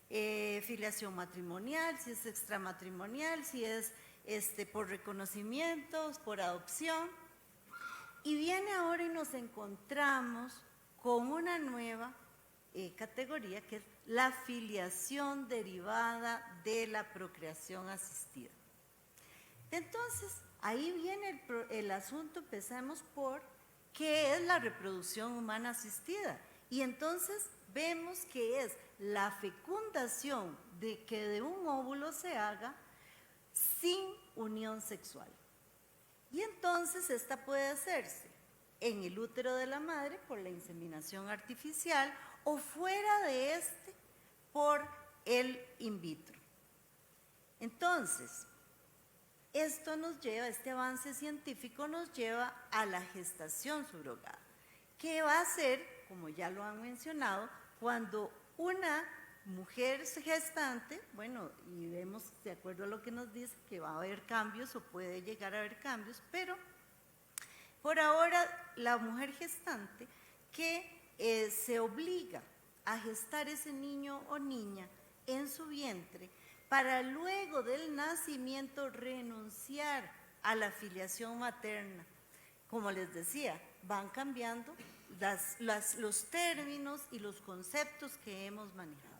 G: filiación matrimonial, si es extramatrimonial, si es por reconocimientos, por adopción. Y viene ahora y nos encontramos con una nueva categoría que es la filiación derivada de la procreación asistida. Entonces, Ahí viene el asunto, empezamos por qué es la reproducción humana asistida. Y entonces vemos que es la fecundación de que de un óvulo se haga sin unión sexual. Y entonces esta puede hacerse en el útero de la madre por la inseminación artificial o fuera de este por el in vitro. Entonces, este avance científico nos lleva a la gestación subrogada, que va a ser, como ya lo han mencionado, cuando una mujer gestante, bueno, y vemos de acuerdo a lo que nos dice que va a haber cambios o puede llegar a haber cambios, pero por ahora la mujer gestante que se obliga a gestar ese niño o niña en su vientre para luego del nacimiento renunciar a la filiación materna. Como les decía, van cambiando los términos y los conceptos que hemos manejado.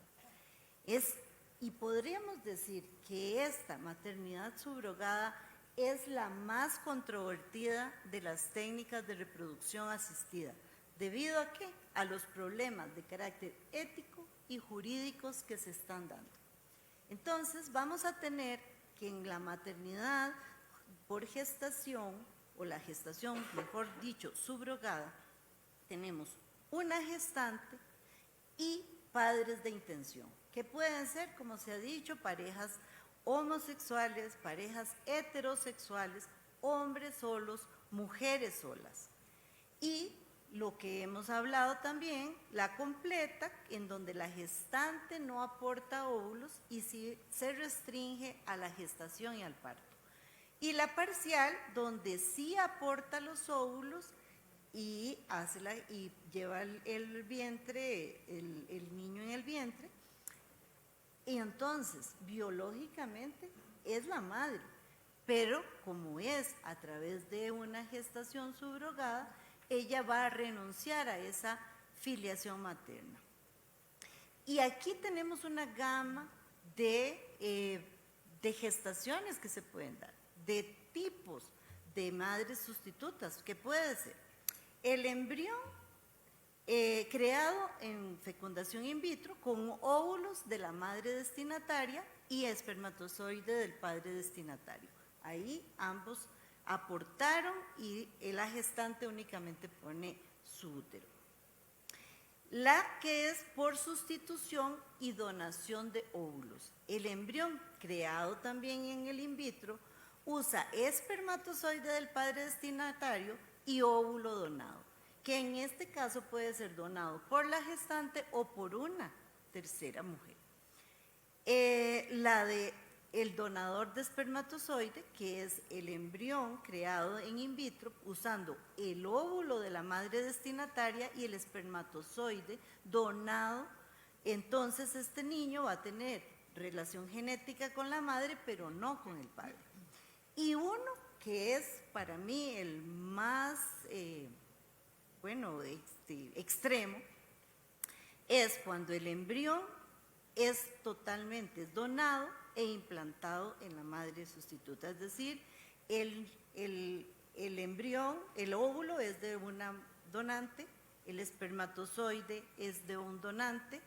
G: Y podríamos decir que esta maternidad subrogada es la más controvertida de las técnicas de reproducción asistida. ¿Debido a qué? A los problemas de carácter ético y jurídicos que se están dando. Entonces, vamos a tener que en la maternidad por gestación, o la gestación, mejor dicho, subrogada, tenemos una gestante y padres de intención, que pueden ser, como se ha dicho, parejas homosexuales, parejas heterosexuales, hombres solos, mujeres solas. Y lo que hemos hablado también, la completa, en donde la gestante no aporta óvulos y sí se restringe a la gestación y al parto. Y la parcial, donde sí aporta los óvulos y lleva el vientre, el niño en el vientre. Y entonces, biológicamente, es la madre, pero como es a través de una gestación subrogada, ella va a renunciar a esa filiación materna. Y aquí tenemos una gama de gestaciones que se pueden dar, de tipos de madres sustitutas, que puede ser el embrión creado en fecundación in vitro con óvulos de la madre destinataria y espermatozoide del padre destinatario. Ahí ambos aportaron y la gestante únicamente pone su útero. La que es por sustitución y donación de óvulos. El embrión creado también en el in vitro usa espermatozoide del padre destinatario y óvulo donado, que en este caso puede ser donado por la gestante o por una tercera mujer. El donador de espermatozoide, que es el embrión creado en in vitro usando el óvulo de la madre destinataria y el espermatozoide donado, entonces este niño va a tener relación genética con la madre, pero no con el padre. Y uno que es para mí el más extremo, es cuando el embrión es totalmente donado e implantado en la madre sustituta. Es decir, el embrión, el óvulo es de una donante, el espermatozoide es de un donante,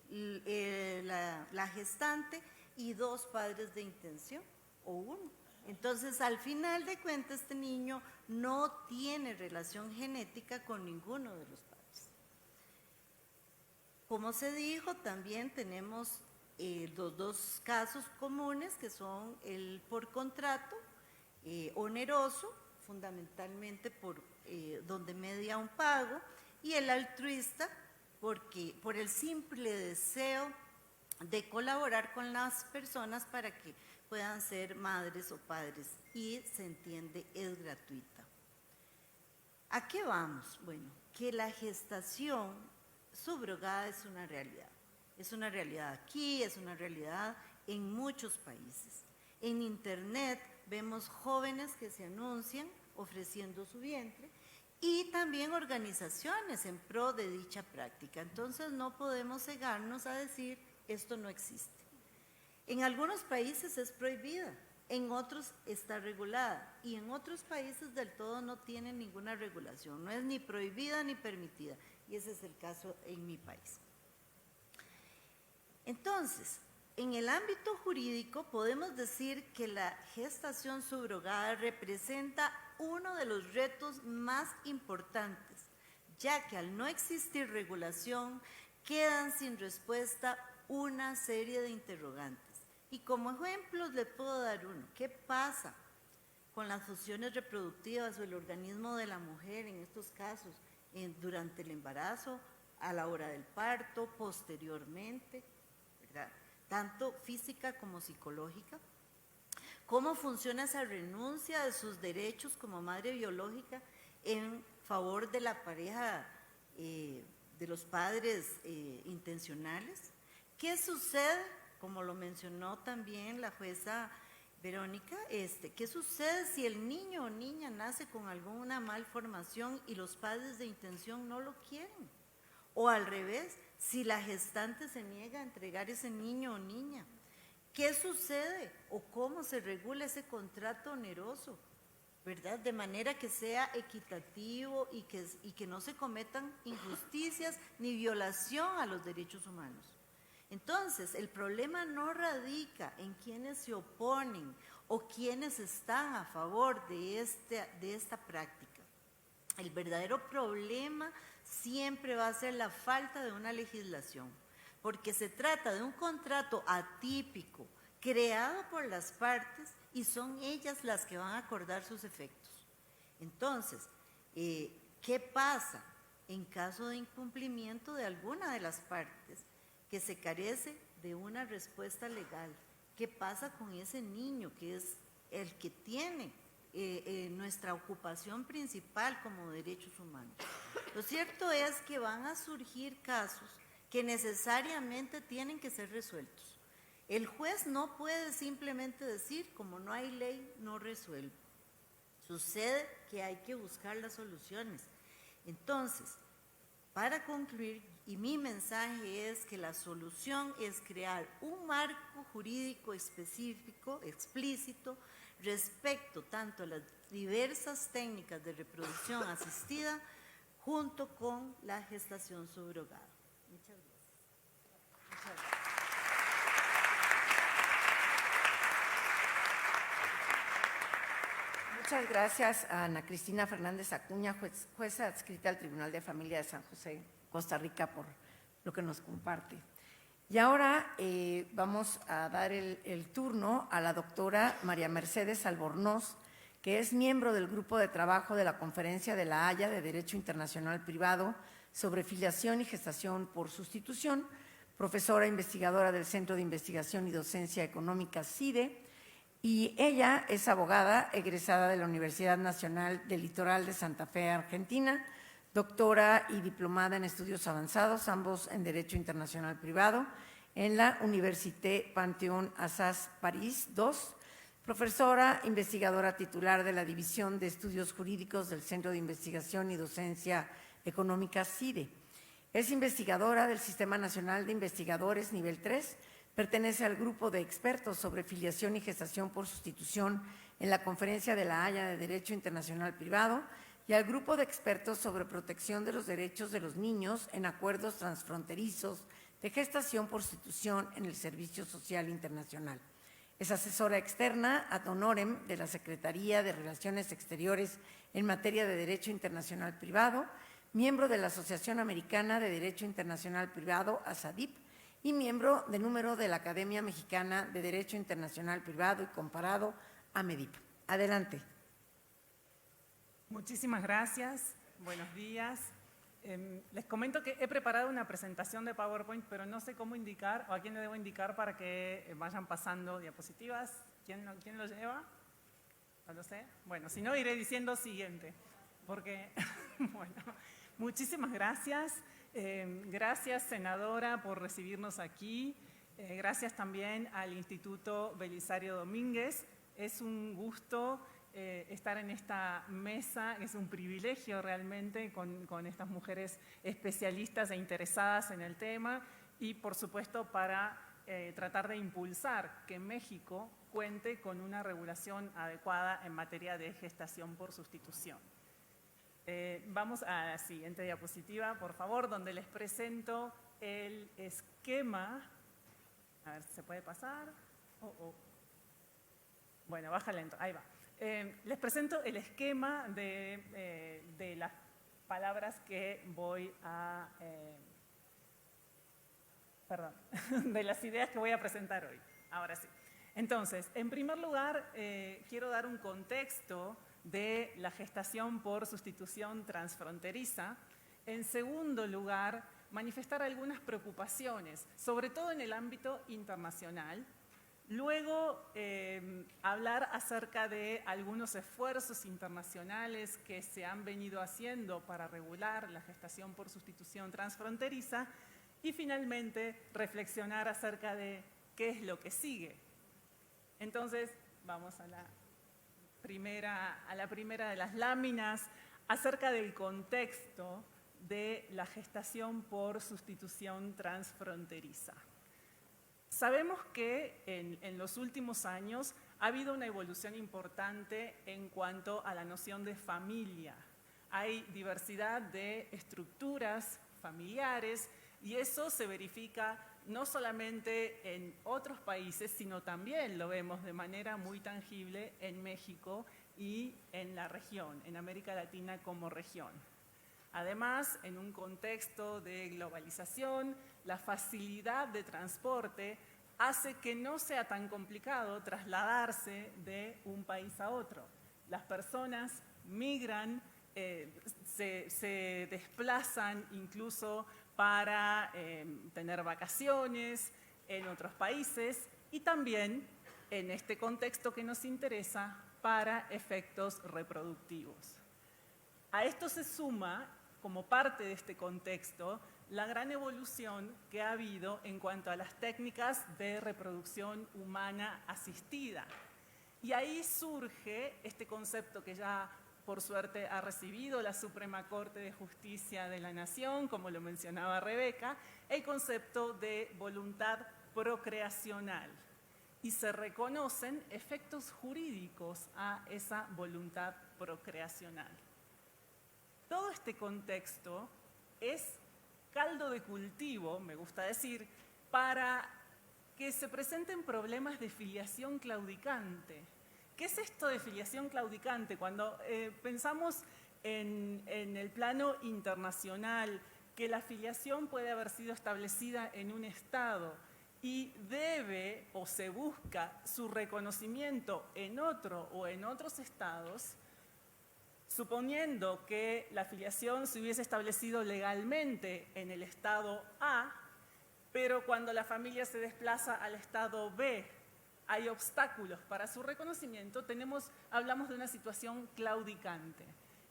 G: la gestante y dos padres de intención o uno. Entonces, al final de cuentas, este niño no tiene relación genética con ninguno de los padres. Como se dijo, también tenemos los dos casos comunes, que son el por contrato, oneroso, fundamentalmente donde media un pago, y el altruista, por el simple deseo de colaborar con las personas para que puedan ser madres o padres, y se entiende, es gratuita. ¿A qué vamos? Bueno, que la gestación subrogada es una realidad. Es una realidad aquí, es una realidad en muchos países. En internet vemos jóvenes que se anuncian ofreciendo su vientre y también organizaciones en pro de dicha práctica. Entonces no podemos cegarnos a decir esto no existe. En algunos países es prohibida en otros está regulada y en otros países del todo no tiene ninguna regulación, no es ni prohibida ni permitida, y ese es el caso en mi país. Entonces, en el ámbito jurídico podemos decir que la gestación subrogada representa uno de los retos más importantes, ya que al no existir regulación quedan sin respuesta una serie de interrogantes. Y como ejemplos le puedo dar uno. ¿Qué pasa con las funciones reproductivas o el organismo de la mujer en estos casos, durante el embarazo, a la hora del parto, posteriormente, ¿verdad? Tanto física como psicológica? ¿Cómo funciona esa renuncia de sus derechos como madre biológica en favor de la pareja, de los padres intencionales? ¿Qué sucede? Como lo mencionó también la jueza Verónica, ¿qué sucede si el niño o niña nace con alguna malformación y los padres de intención no lo quieren? O al revés, si la gestante se niega a entregar ese niño o niña, ¿qué sucede o cómo se regula ese contrato oneroso, ¿verdad? De manera que sea equitativo y que no se cometan injusticias ni violación a los derechos humanos. Entonces, el problema no radica en quienes se oponen o quienes están a favor de esta práctica. El verdadero problema siempre va a ser la falta de una legislación, porque se trata de un contrato atípico creado por las partes y son ellas las que van a acordar sus efectos. Entonces, ¿qué pasa en caso de incumplimiento de alguna de las partes? Que se carece de una respuesta legal. ¿Qué pasa con ese niño que es el que tiene nuestra ocupación principal como derechos humanos? Lo cierto es que van a surgir casos que necesariamente tienen que ser resueltos. El juez no puede simplemente decir, como no hay ley, no resuelvo. Sucede que hay que buscar las soluciones. Entonces, para concluir, y mi mensaje es que la solución es crear un marco jurídico específico, explícito, respecto tanto a las diversas técnicas de reproducción asistida, junto con la gestación subrogada. Muchas gracias. Muchas gracias.
D: Muchas gracias a Ana Cristina Fernández Acuña, jueza adscrita al Tribunal de Familia de San José, Costa Rica, por lo que nos comparte. Y ahora vamos a dar el turno a la doctora María Mercedes Albornoz, que es miembro del Grupo de Trabajo de la Conferencia de la Haya de Derecho Internacional Privado sobre Filiación y Gestación por Sustitución, profesora investigadora del Centro de Investigación y Docencia Económica CIDE, y ella es abogada egresada de la Universidad Nacional del Litoral de Santa Fe, Argentina, doctora y diplomada en estudios avanzados, ambos en Derecho Internacional Privado, en la Université Panthéon-Assas París II, profesora investigadora titular de la División de Estudios Jurídicos del Centro de Investigación y Docencia Económica CIDE. Es investigadora del Sistema Nacional de Investigadores Nivel 3, pertenece al grupo de expertos sobre filiación y gestación por sustitución en la Conferencia de la Haya de Derecho Internacional Privado y al grupo de expertos sobre protección de los derechos de los niños en acuerdos transfronterizos de gestación por sustitución en el Servicio Social Internacional. Es asesora externa ad honorem de la Secretaría de Relaciones Exteriores en materia de Derecho Internacional Privado, miembro de la Asociación Americana de Derecho Internacional Privado, ASADIP, y miembro de número de la Academia Mexicana de Derecho Internacional Privado y Comparado, AMEDIP. Adelante.
H: Muchísimas gracias, buenos días. Les comento que he preparado una presentación de PowerPoint, pero no sé cómo indicar o a quién le debo indicar para que vayan pasando diapositivas. ¿Quién lo lleva? No lo sé. Bueno, si no, iré diciendo siguiente, porque, bueno, muchísimas gracias. Gracias, senadora, por recibirnos aquí. Gracias también al Instituto Belisario Domínguez. Es un gusto estar en esta mesa, es un privilegio realmente con estas mujeres especialistas e interesadas en el tema y, por supuesto, para tratar de impulsar que México cuente con una regulación adecuada en materia de gestación por sustitución. Vamos a la siguiente diapositiva, por favor, donde les presento el esquema. A ver si se puede pasar. Bueno, baja lento, ahí va. Les presento el esquema de las palabras que voy a... perdón, de las ideas que voy a presentar hoy. Ahora sí. Entonces, en primer lugar, quiero dar un contexto de la gestación por sustitución transfronteriza. En segundo lugar, manifestar algunas preocupaciones, sobre todo en el ámbito internacional. Luego, hablar acerca de algunos esfuerzos internacionales que se han venido haciendo para regular la gestación por sustitución transfronteriza. Y finalmente, reflexionar acerca de qué es lo que sigue. Entonces, vamos a la primera de las láminas, acerca del contexto de la gestación por sustitución transfronteriza. Sabemos que en los últimos años ha habido una evolución importante en cuanto a la noción de familia. Hay diversidad de estructuras familiares y eso se verifica no solamente en otros países, sino también lo vemos de manera muy tangible en México y en la región, en América Latina como región. Además, en un contexto de globalización, la facilidad de transporte hace que no sea tan complicado trasladarse de un país a otro. Las personas migran, se desplazan incluso para tener vacaciones en otros países y también, en este contexto que nos interesa, para efectos reproductivos. A esto se suma, como parte de este contexto, la gran evolución que ha habido en cuanto a las técnicas de reproducción humana asistida. Y ahí surge este concepto que ya, por suerte, ha recibido la Suprema Corte de Justicia de la Nación, como lo mencionaba Rebeca, el concepto de voluntad procreacional. Y se reconocen efectos jurídicos a esa voluntad procreacional. Todo este contexto es caldo de cultivo, me gusta decir, para que se presenten problemas de filiación claudicante. ¿Qué es esto de filiación claudicante? Cuando pensamos en el plano internacional, que la filiación puede haber sido establecida en un Estado y debe o se busca su reconocimiento en otro o en otros estados, suponiendo que la filiación se hubiese establecido legalmente en el estado A, pero cuando la familia se desplaza al estado B, hay obstáculos para su reconocimiento, hablamos de una situación claudicante.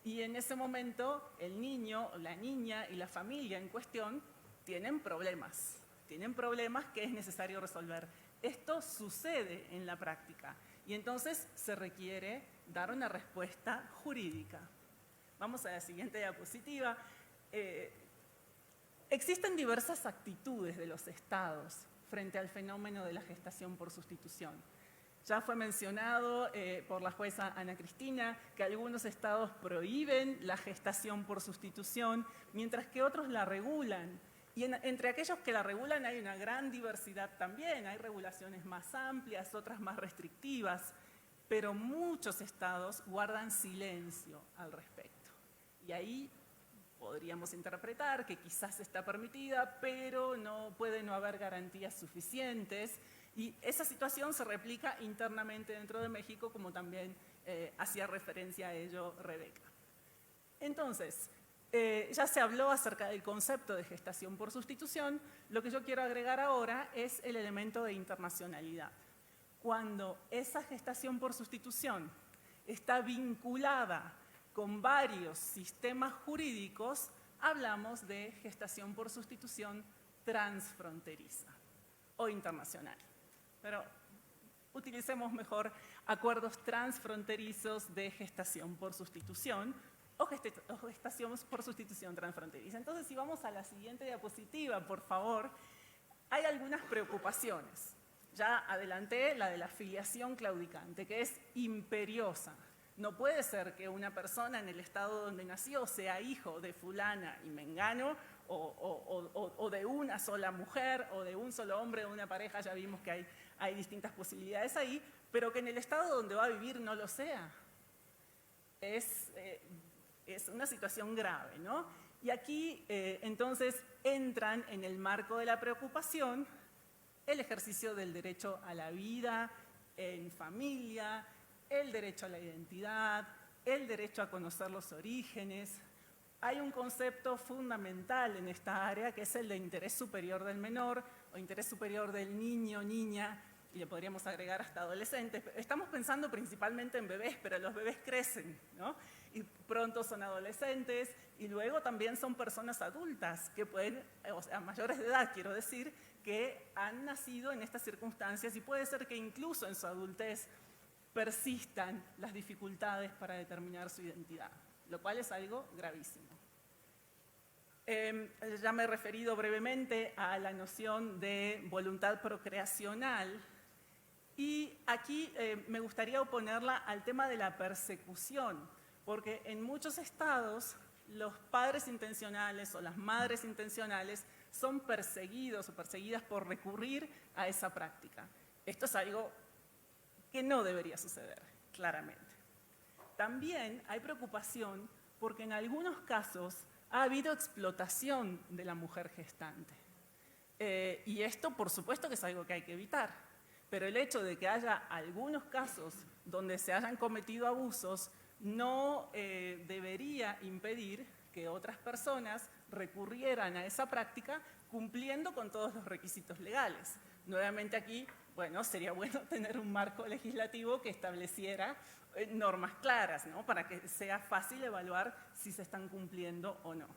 H: Y en ese momento el niño, la niña y la familia en cuestión tienen problemas que es necesario resolver. Esto sucede en la práctica y entonces se requiere dar una respuesta jurídica. Vamos a la siguiente diapositiva. Existen diversas actitudes de los estados frente al fenómeno de la gestación por sustitución. Ya fue mencionado por la jueza Ana Cristina que algunos estados prohíben la gestación por sustitución, mientras que otros la regulan. Y entre aquellos que la regulan hay una gran diversidad también. Hay regulaciones más amplias, otras más restrictivas, pero muchos estados guardan silencio al respecto. Y ahí podríamos interpretar que quizás está permitida, pero puede no haber garantías suficientes. Y esa situación se replica internamente dentro de México, como también hacía referencia a ello Rebeca. Entonces, ya se habló acerca del concepto de gestación por sustitución. Lo que yo quiero agregar ahora es el elemento de internacionalidad. Cuando esa gestación por sustitución está vinculada con varios sistemas jurídicos, hablamos de gestación por sustitución transfronteriza o internacional. Pero utilicemos mejor acuerdos transfronterizos de gestación por sustitución o gestación por sustitución transfronteriza. Entonces, si vamos a la siguiente diapositiva, por favor, hay algunas preocupaciones. Ya adelanté la de la filiación claudicante, que es imperiosa. No puede ser que una persona en el estado donde nació sea hijo de fulana y mengano, o de una sola mujer, o de un solo hombre, de una pareja. Ya vimos que hay distintas posibilidades ahí, pero que en el estado donde va a vivir no lo sea. Es una situación grave, ¿no? Y aquí, entonces, entran en el marco de la preocupación el ejercicio del derecho a la vida en familia, el derecho a la identidad, el derecho a conocer los orígenes. Hay un concepto fundamental en esta área que es el de interés superior del menor o interés superior del niño, niña, y le podríamos agregar hasta adolescentes. Estamos pensando principalmente en bebés, pero los bebés crecen, ¿no? Y pronto son adolescentes y luego también son personas adultas que pueden, o sea, mayores de edad, quiero decir, que han nacido en estas circunstancias y puede ser que incluso en su adultez persistan las dificultades para determinar su identidad, lo cual es algo gravísimo. Ya me he referido brevemente a la noción de voluntad procreacional y aquí me gustaría oponerla al tema de la persecución, porque en muchos estados los padres intencionales o las madres intencionales son perseguidos o perseguidas por recurrir a esa práctica. Esto es algo que no debería suceder, claramente. También hay preocupación porque en algunos casos ha habido explotación de la mujer gestante. Y esto, por supuesto, que es algo que hay que evitar. Pero el hecho de que haya algunos casos donde se hayan cometido abusos no debería impedir que otras personas recurrieran a esa práctica cumpliendo con todos los requisitos legales. Nuevamente aquí, bueno, sería bueno tener un marco legislativo que estableciera normas claras, ¿no? Para que sea fácil evaluar si se están cumpliendo o no.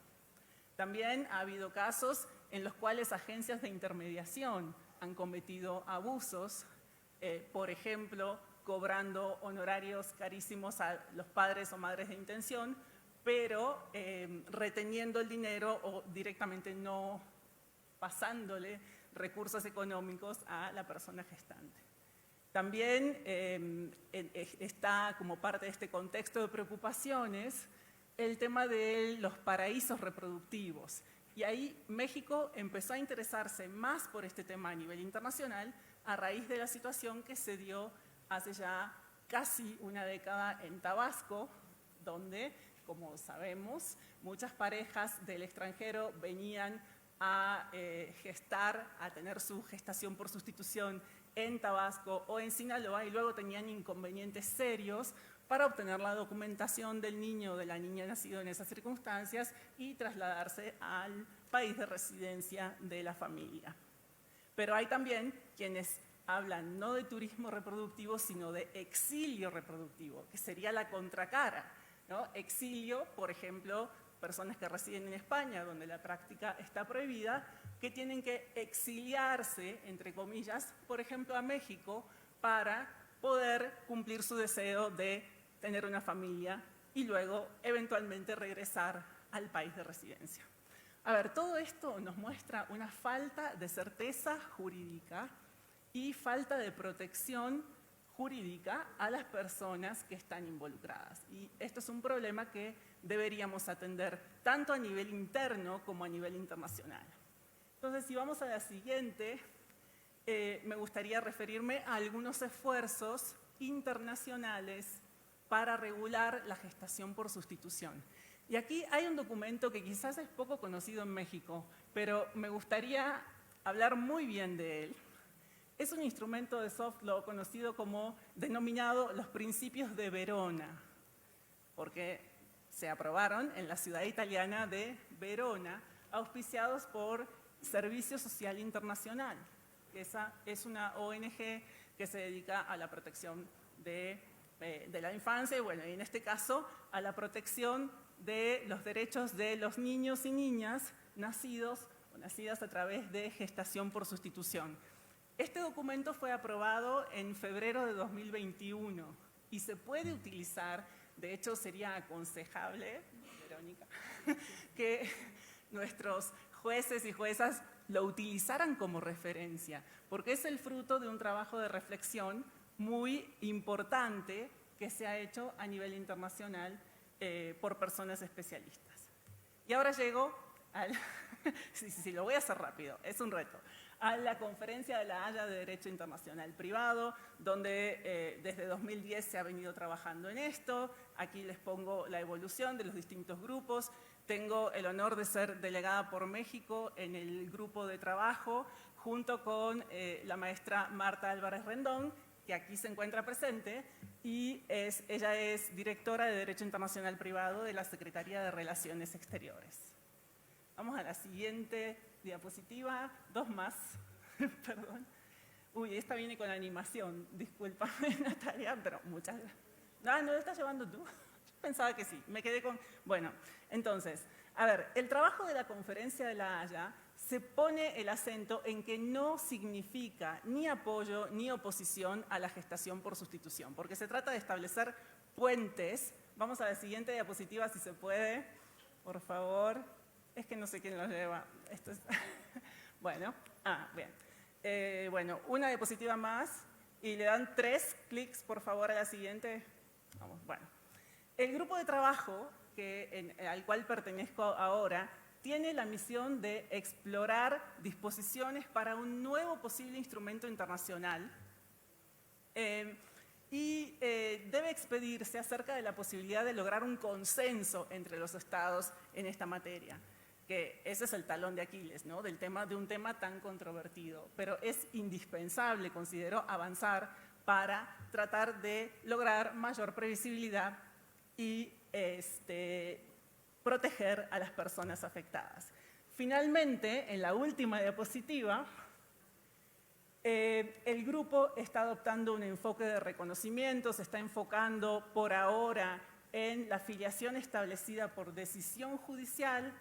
H: También ha habido casos en los cuales agencias de intermediación han cometido abusos, por ejemplo, cobrando honorarios carísimos a los padres o madres de intención, pero reteniendo el dinero o directamente no pasándole recursos económicos a la persona gestante. También está como parte de este contexto de preocupaciones el tema de los paraísos reproductivos. Y ahí México empezó a interesarse más por este tema a nivel internacional a raíz de la situación que se dio hace ya casi una década en Tabasco, donde, como sabemos, muchas parejas del extranjero venían a gestar, a tener su gestación por sustitución en Tabasco o en Sinaloa y luego tenían inconvenientes serios para obtener la documentación del niño o de la niña nacido en esas circunstancias y trasladarse al país de residencia de la familia. Pero hay también quienes hablan no de turismo reproductivo, sino de exilio reproductivo, que sería la contracara, ¿no? Exilio, por ejemplo, personas que residen en España, donde la práctica está prohibida, que tienen que exiliarse, entre comillas, por ejemplo, a México, para poder cumplir su deseo de tener una familia y luego, eventualmente, regresar al país de residencia. A ver, todo esto nos muestra una falta de certeza jurídica y falta de protección jurídica a las personas que están involucradas. Y esto es un problema que deberíamos atender tanto a nivel interno como a nivel internacional. Entonces, si vamos a la siguiente, me gustaría referirme a algunos esfuerzos internacionales para regular la gestación por sustitución. Y aquí hay un documento que quizás es poco conocido en México, pero me gustaría hablar muy bien de él. Es un instrumento de soft law conocido como denominado los principios de Verona, porque se aprobaron en la ciudad italiana de Verona, auspiciados por Servicio Social Internacional. Esa es una ONG que se dedica a la protección de la infancia y, bueno, en este caso, a la protección de los derechos de los niños y niñas nacidos o nacidas a través de gestación por sustitución. Este documento fue aprobado en febrero de 2021 y se puede utilizar, de hecho sería aconsejable, Verónica, que nuestros jueces y juezas lo utilizaran como referencia, porque es el fruto de un trabajo de reflexión muy importante que se ha hecho a nivel internacional por personas especialistas. Y ahora llego al… sí, lo voy a hacer rápido, es un reto. A la Conferencia de la Haya de Derecho Internacional Privado, donde desde 2010 se ha venido trabajando en esto. Aquí les pongo la evolución de los distintos grupos. Tengo el honor de ser delegada por México en el grupo de trabajo, junto con la maestra Marta Álvarez Rendón, que aquí se encuentra presente, y ella es directora de Derecho Internacional Privado de la Secretaría de Relaciones Exteriores. Vamos a la siguiente diapositiva, 2 más, perdón. Uy, esta viene con animación, discúlpame Natalia, pero muchas gracias. Ah, ¿no lo estás llevando tú? Yo pensaba que sí, me quedé con… Bueno, entonces, a ver, el trabajo de la Conferencia de la Haya se pone el acento en que no significa ni apoyo ni oposición a la gestación por sustitución, porque se trata de establecer puentes. Vamos a la siguiente diapositiva, si se puede, por favor. Es que no sé quién los lleva. Esto es… Bueno, bien. Bueno, una diapositiva más y le dan 3 clics, por favor, a la siguiente. Vamos, bueno. El grupo de trabajo al cual pertenezco ahora tiene la misión de explorar disposiciones para un nuevo posible instrumento internacional y debe expedirse acerca de la posibilidad de lograr un consenso entre los estados en esta materia, que ese es el talón de Aquiles, ¿no? de un tema tan controvertido, pero es indispensable, considero, avanzar para tratar de lograr mayor previsibilidad y proteger a las personas afectadas. Finalmente, en la última diapositiva, el grupo está adoptando un enfoque de reconocimiento, se está enfocando por ahora en la filiación establecida por decisión judicial,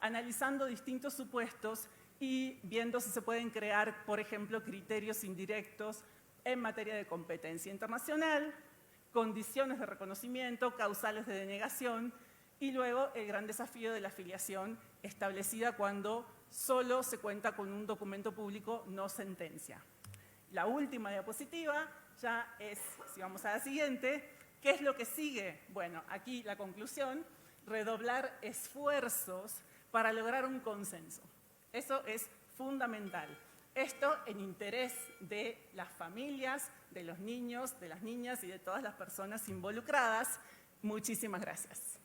H: analizando distintos supuestos y viendo si se pueden crear, por ejemplo, criterios indirectos en materia de competencia internacional, condiciones de reconocimiento, causales de denegación y luego el gran desafío de la filiación establecida cuando solo se cuenta con un documento público, no sentencia. La última diapositiva ya es, si vamos a la siguiente, ¿qué es lo que sigue? Bueno, aquí la conclusión, redoblar esfuerzos para lograr un consenso. Eso es fundamental. Esto en interés de las familias, de los niños, de las niñas y de todas las personas involucradas. Muchísimas gracias.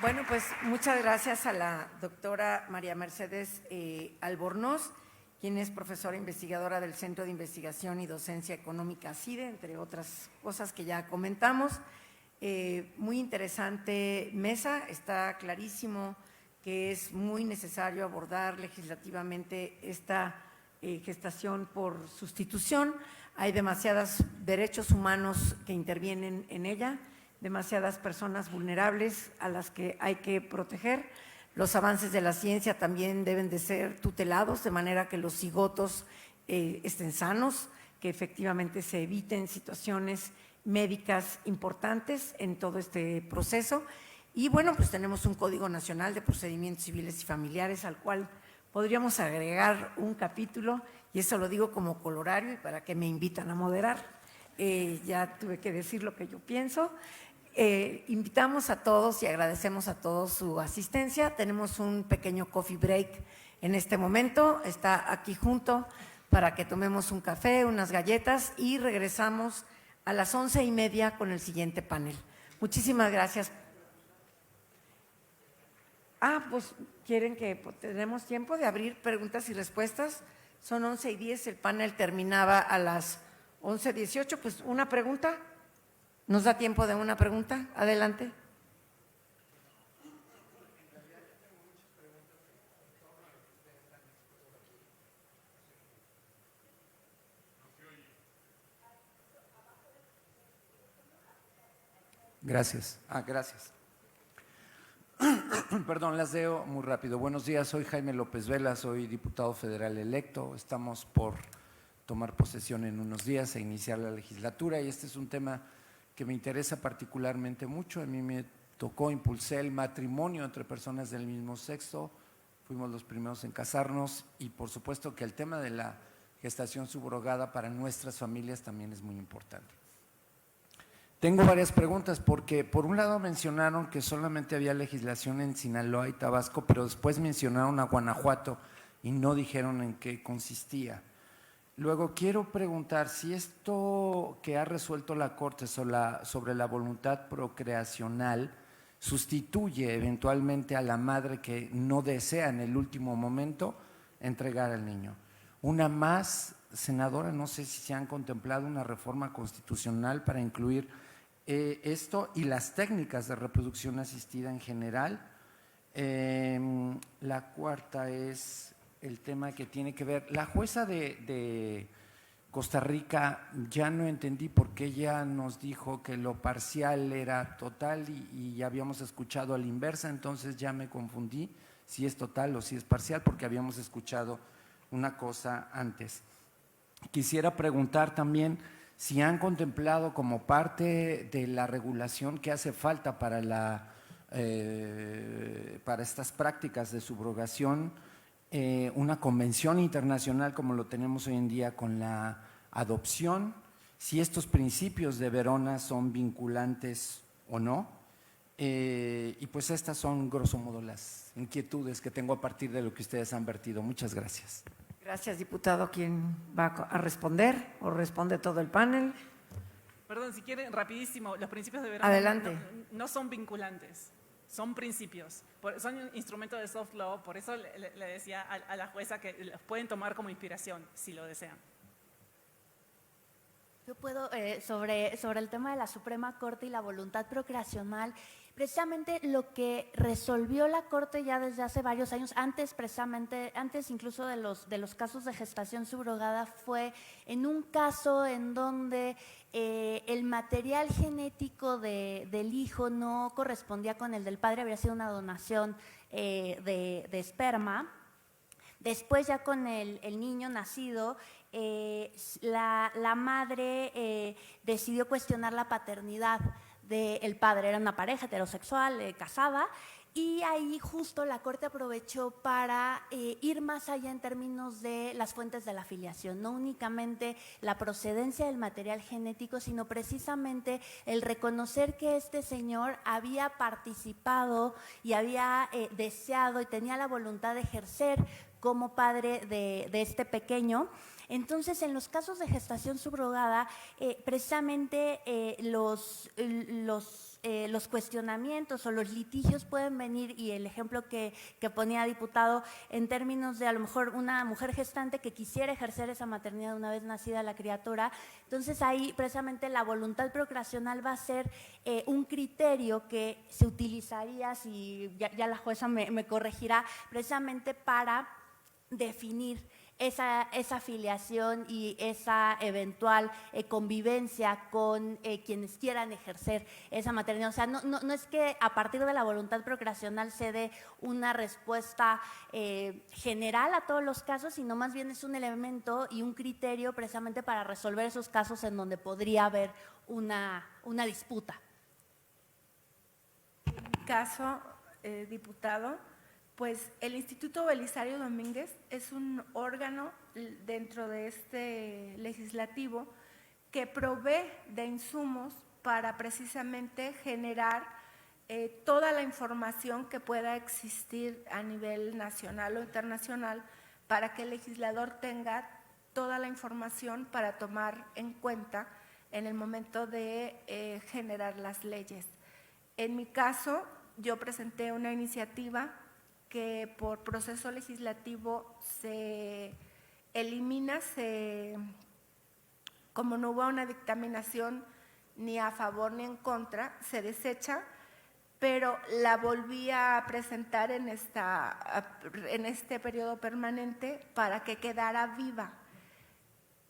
D: Bueno, pues muchas gracias a la doctora María Mercedes Albornoz, quien es profesora investigadora del Centro de Investigación y Docencia Económica CIDE, entre otras cosas que ya comentamos. Muy interesante mesa, está clarísimo que es muy necesario abordar legislativamente esta gestación por sustitución. Hay demasiados derechos humanos que intervienen en ella, demasiadas personas vulnerables a las que hay que proteger. Los avances de la ciencia también deben de ser tutelados, de manera que los cigotos estén sanos, que efectivamente se eviten situaciones médicas importantes en todo este proceso. Y bueno, pues tenemos un Código Nacional de Procedimientos Civiles y Familiares al cual podríamos agregar un capítulo, y eso lo digo como colorario y para que me invitan a moderar. Ya tuve que decir lo que yo pienso. Invitamos a todos y agradecemos a todos su asistencia. Tenemos un pequeño coffee break en este momento, está aquí junto para que tomemos un café, unas galletas y regresamos a las 11:30 con el siguiente panel. Muchísimas gracias. Pues quieren que tenemos tiempo de abrir preguntas y respuestas. Son 11:10, el panel terminaba a las 11:18. Pues una pregunta. ¿Nos da tiempo de una pregunta? Adelante.
I: Gracias. Gracias. Perdón, las leo muy rápido. Buenos días, soy Jaime López Vela, soy diputado federal electo. Estamos por tomar posesión en unos días e iniciar la legislatura y este es un tema que me interesa particularmente mucho. A mí me tocó, impulsé el matrimonio entre personas del mismo sexo, fuimos los primeros en casarnos y por supuesto que el tema de la gestación subrogada para nuestras familias también es muy importante. Tengo varias preguntas porque por un lado mencionaron que solamente había legislación en Sinaloa y Tabasco, pero después mencionaron a Guanajuato y no dijeron en qué consistía. Luego quiero preguntar si esto que ha resuelto la Corte sobre la voluntad procreacional sustituye eventualmente a la madre que no desea en el último momento entregar al niño. Una más, senadora, no sé si se han contemplado una reforma constitucional para incluir esto y las técnicas de reproducción asistida en general. La cuarta es el tema que tiene que ver, la jueza de Costa Rica, ya no entendí por qué ella nos dijo que lo parcial era total y ya habíamos escuchado a la inversa, entonces ya me confundí si es total o si es parcial porque habíamos escuchado una cosa antes. Quisiera preguntar también si han contemplado como parte de la regulación que hace falta para estas prácticas de subrogación, una convención internacional como lo tenemos hoy en día con la adopción, si estos principios de Verona son vinculantes o no. Y pues estas son grosso modo las inquietudes que tengo a partir de lo que ustedes han vertido. Muchas gracias.
D: Gracias, diputado. ¿Quién va a responder o responde todo el panel?
H: Perdón, si quieren, rapidísimo, los principios de Verona
D: Adelante.
H: no son vinculantes, son principios, son instrumentos de soft law, por eso le decía a la jueza que los pueden tomar como inspiración, si lo desean.
E: Yo puedo, sobre el tema de la Suprema Corte y la voluntad procreacional, precisamente lo que resolvió la Corte ya desde hace varios años, antes incluso de los casos de gestación subrogada, fue en un caso en donde el material genético del hijo no correspondía con el del padre, había sido una donación de esperma. Después ya con el niño nacido, la madre decidió cuestionar la paternidad del padre, era una pareja heterosexual, casada, y ahí justo la Corte aprovechó para ir más allá en términos de las fuentes de la filiación, no únicamente la procedencia del material genético, sino precisamente el reconocer que este señor había participado y había deseado y tenía la voluntad de ejercer como padre de este pequeño. Entonces, en los casos de gestación subrogada, precisamente los cuestionamientos o los litigios pueden venir, y el ejemplo que ponía diputado, en términos de a lo mejor una mujer gestante que quisiera ejercer esa maternidad una vez nacida la criatura. Entonces, ahí precisamente la voluntad procreacional va a ser un criterio que se utilizaría, si ya la jueza me corregirá, precisamente para definir esa filiación y esa eventual convivencia con quienes quieran ejercer esa maternidad. O sea, no es que a partir de la voluntad procreacional se dé una respuesta general a todos los casos, sino más bien es un elemento y un criterio precisamente para resolver esos casos en donde podría haber una disputa.
B: En mi caso, diputado, pues el Instituto Belisario Domínguez es un órgano dentro de este legislativo que provee de insumos para precisamente generar toda la información que pueda existir a nivel nacional o internacional para que el legislador tenga toda la información para tomar en cuenta en el momento de generar las leyes. En mi caso, yo presenté una iniciativa que por proceso legislativo se elimina, como no hubo una dictaminación ni a favor ni en contra, se desecha, pero la volví a presentar en este periodo permanente para que quedara viva.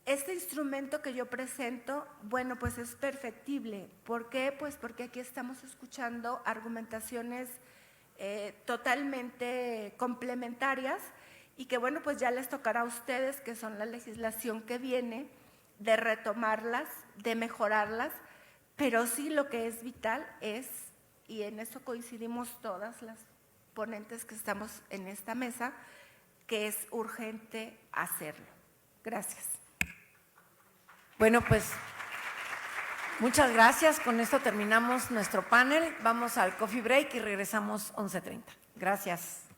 B: Este instrumento que yo presento, bueno, pues es perfectible. ¿Por qué? Pues porque aquí estamos escuchando argumentaciones totalmente complementarias y que, bueno, pues ya les tocará a ustedes, que son la legislación que viene, de retomarlas, de mejorarlas, pero sí lo que es vital es, y en eso coincidimos todas las ponentes que estamos en esta mesa, que es urgente hacerlo. Gracias.
D: Bueno, pues muchas gracias. Con esto terminamos nuestro panel. Vamos al coffee break y regresamos 11:30. Gracias.